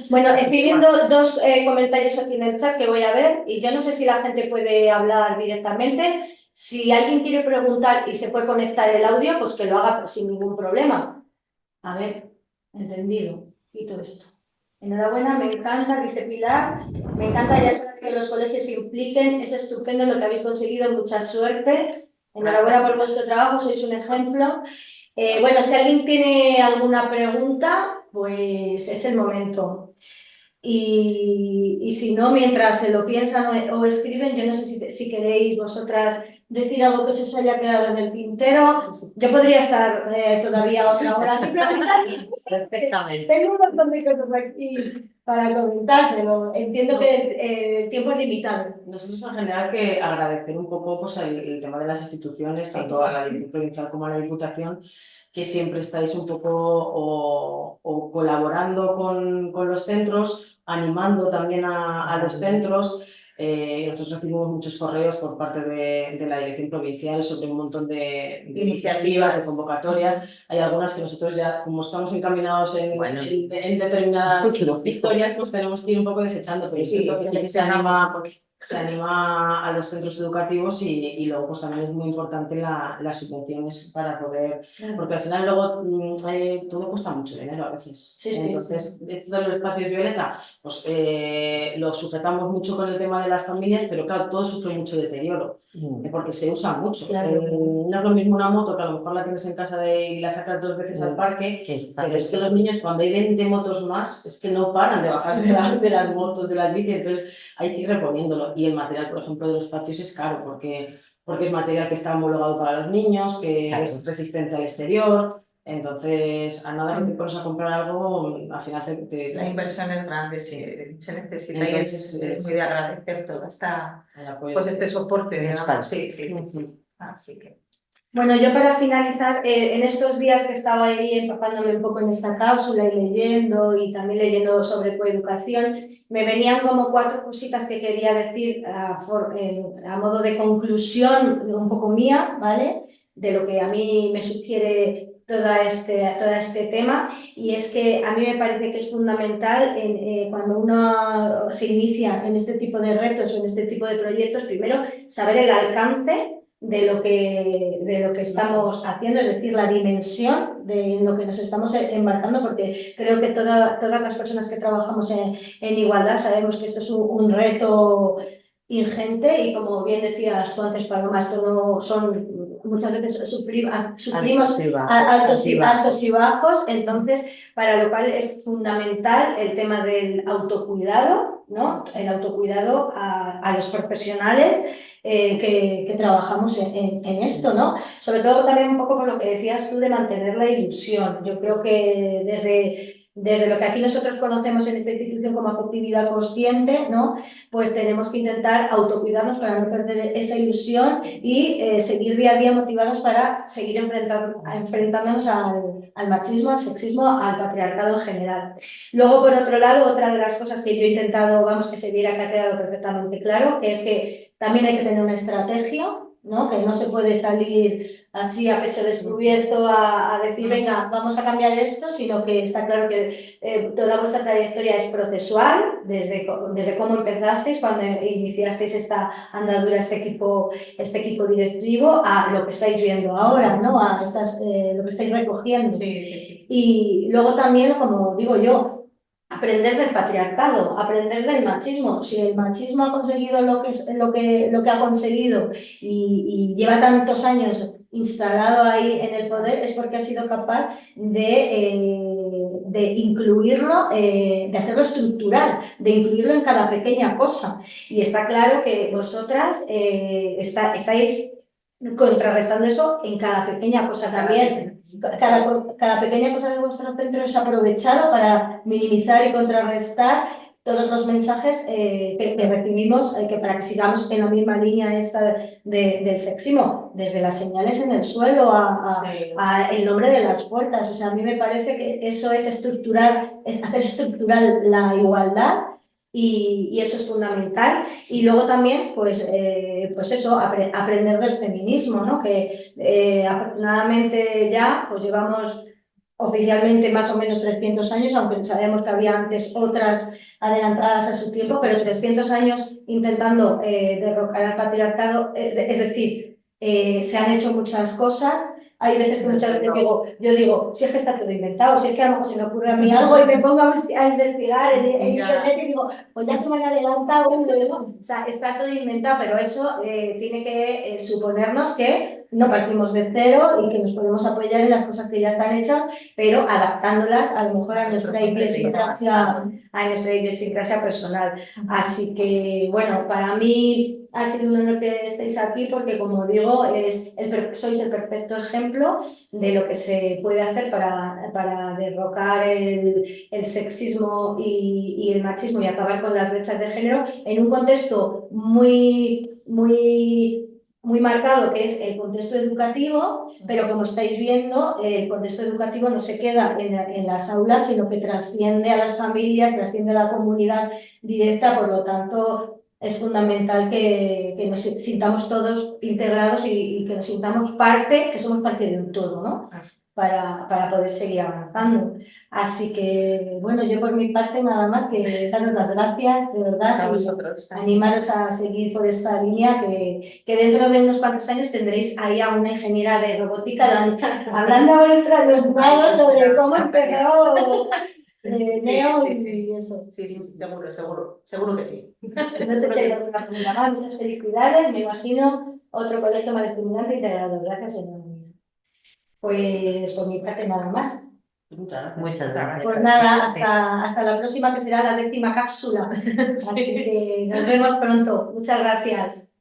Bueno, estoy viendo dos comentarios aquí en el chat que voy a ver y yo no sé si la gente puede hablar directamente. Si alguien quiere preguntar y se puede conectar el audio, pues que lo haga sin ningún problema. A ver, entendido. Y todo esto. Enhorabuena, me encanta, dice Pilar. Me encanta, ya saber que los colegios se impliquen. Es estupendo lo que habéis conseguido, mucha suerte. Enhorabuena por vuestro trabajo, sois un ejemplo. Bueno, si alguien tiene alguna pregunta, pues es el momento. Y si no, mientras se lo piensan o escriben, yo no sé si queréis vosotras decir algo que se os haya quedado en el tintero. Yo podría estar todavía otra hora aquí preguntando. Perfectamente. Tengo un montón de cosas aquí para comentar, pero entiendo que el tiempo es limitado. Nosotros en general que agradecer un poco pues, el tema de las instituciones, tanto a la Dirección Provincial como a la Diputación, que siempre estáis un poco o colaborando con los centros, animando también a los centros. Nosotros recibimos muchos correos por parte de la Dirección Provincial sobre un montón de iniciativas, de convocatorias. Hay algunas que nosotros ya, como estamos encaminados en determinadas historias, pues tenemos que ir un poco desechando, pero sí, se anima a los centros educativos y luego pues también es muy importante las subvenciones para poder, porque al final luego todo cuesta mucho dinero a veces. Entonces, esto de los espacios violeta, pues lo sujetamos mucho con el tema de las familias, pero claro, todo sufre mucho deterioro. porque se usa mucho. Claro. No es lo mismo una moto que a lo mejor la tienes en casa y la sacas 2 veces al parque, pero es que los niños cuando hay 20 motos más, es que no paran de bajarse de las motos, de las bicis, entonces hay que ir reponiéndolo. Y el material, por ejemplo, de los patios es caro porque es material que está homologado para los niños, que es resistente al exterior. Entonces, a nada que te pones a comprar algo, al final La inversión es grande, sí, se necesita Entonces, y es muy de agradecer todo apoyo. pues este soporte, digamos. Claro. Sí. Así que. Bueno, yo para finalizar, en estos días que estaba ahí empapándome un poco en esta cápsula y leyendo y también leyendo sobre coeducación, me venían como 4 cositas que quería decir a modo de conclusión un poco mía, ¿vale? De lo que a mí me sugiere todo este tema, y es que a mí me parece que es fundamental cuando uno se inicia en este tipo de retos o en este tipo de proyectos, primero saber el alcance de lo que estamos haciendo, es decir, la dimensión de lo que nos estamos embarcando, porque creo que todas las personas que trabajamos en igualdad sabemos que esto es un reto ingente y, como bien decías tú antes, Paloma, esto no son muchas veces sufrimos altos y bajos, entonces para lo cual es fundamental el tema del autocuidado, ¿no? El autocuidado a los profesionales que trabajamos en esto, ¿no? Sobre todo también un poco por lo que decías tú de mantener la ilusión. Yo creo que desde lo que aquí nosotros conocemos en esta institución como afectividad consciente, ¿no? Pues tenemos que intentar autocuidarnos para no perder esa ilusión y seguir día a día motivados para seguir enfrentándonos al machismo, al sexismo, al patriarcado en general. Luego, por otro lado, otra de las cosas que yo he intentado, vamos, que se viera, que ha quedado perfectamente claro, que es que también hay que tener una estrategia, ¿no? Que no se puede salir así a pecho descubierto a decir, venga, vamos a cambiar esto, sino que está claro que toda vuestra trayectoria es procesual, desde cómo empezasteis, cuando iniciasteis esta andadura, este equipo directivo, a lo que estáis viendo ahora, ¿no? A lo que estáis recogiendo. Sí. Y luego también, como digo yo, aprender del patriarcado, aprender del machismo. Si el machismo ha conseguido lo que ha conseguido y lleva tantos años instalado ahí en el poder, es porque ha sido capaz de incluirlo, de hacerlo estructural, de incluirlo en cada pequeña cosa. Y está claro que vosotras estáis contrarrestando eso en cada pequeña cosa también. Cada pequeña cosa de vuestro centro es aprovechado para minimizar y contrarrestar todos los mensajes que recibimos, para que sigamos en la misma línea esta del sexismo, desde las señales en el suelo a el nombre de las puertas. O sea, a mí me parece que eso es estructural, es hacer estructural la igualdad. Y eso es fundamental. Y luego también, pues eso, aprender del feminismo, ¿no? Que afortunadamente ya pues llevamos oficialmente más o menos 300 años, aunque sabemos que había antes otras adelantadas a su tiempo, pero 300 años intentando derrocar al patriarcado, es decir, se han hecho muchas cosas. Hay veces que muchas veces yo digo, si es que está todo inventado, si es que a lo mejor se me ocurre a mí algo y me pongo a investigar en internet y digo, pues ya se me han adelantado, ¿no? O sea, está todo inventado, pero eso tiene que suponernos que no partimos de cero y que nos podemos apoyar en las cosas que ya están hechas, pero adaptándolas a lo mejor a nuestra idiosincrasia personal. Así que, bueno, para mí ha sido un honor que estéis aquí porque, como digo, sois el perfecto ejemplo de lo que se puede hacer para derrocar el sexismo y el machismo y acabar con las brechas de género en un contexto muy marcado, que es el contexto educativo, pero como estáis viendo, el contexto educativo no se queda en las aulas, sino que trasciende a las familias, trasciende a la comunidad directa. Por lo tanto, es fundamental que nos sintamos todos integrados y que nos sintamos que somos parte de un todo, ¿no? Para poder seguir avanzando. Así que, bueno, yo por mi parte nada más que daros las gracias, de verdad, y animaros a seguir por esta línea, que dentro de unos cuantos años tendréis ahí a una ingeniera de robótica hablando a vuestro alumnado sobre cómo empezó Neo y eso. Sí, seguro que sí. No te tengo una pregunta más, muchas felicidades, me imagino otro colegio más estimulante e integrador. Gracias, enorme. Pues por mi parte nada más. Muchas gracias. Muchas gracias. Pues nada, hasta la próxima, que será la 10ª cápsula. Así que nos vemos pronto. Muchas gracias.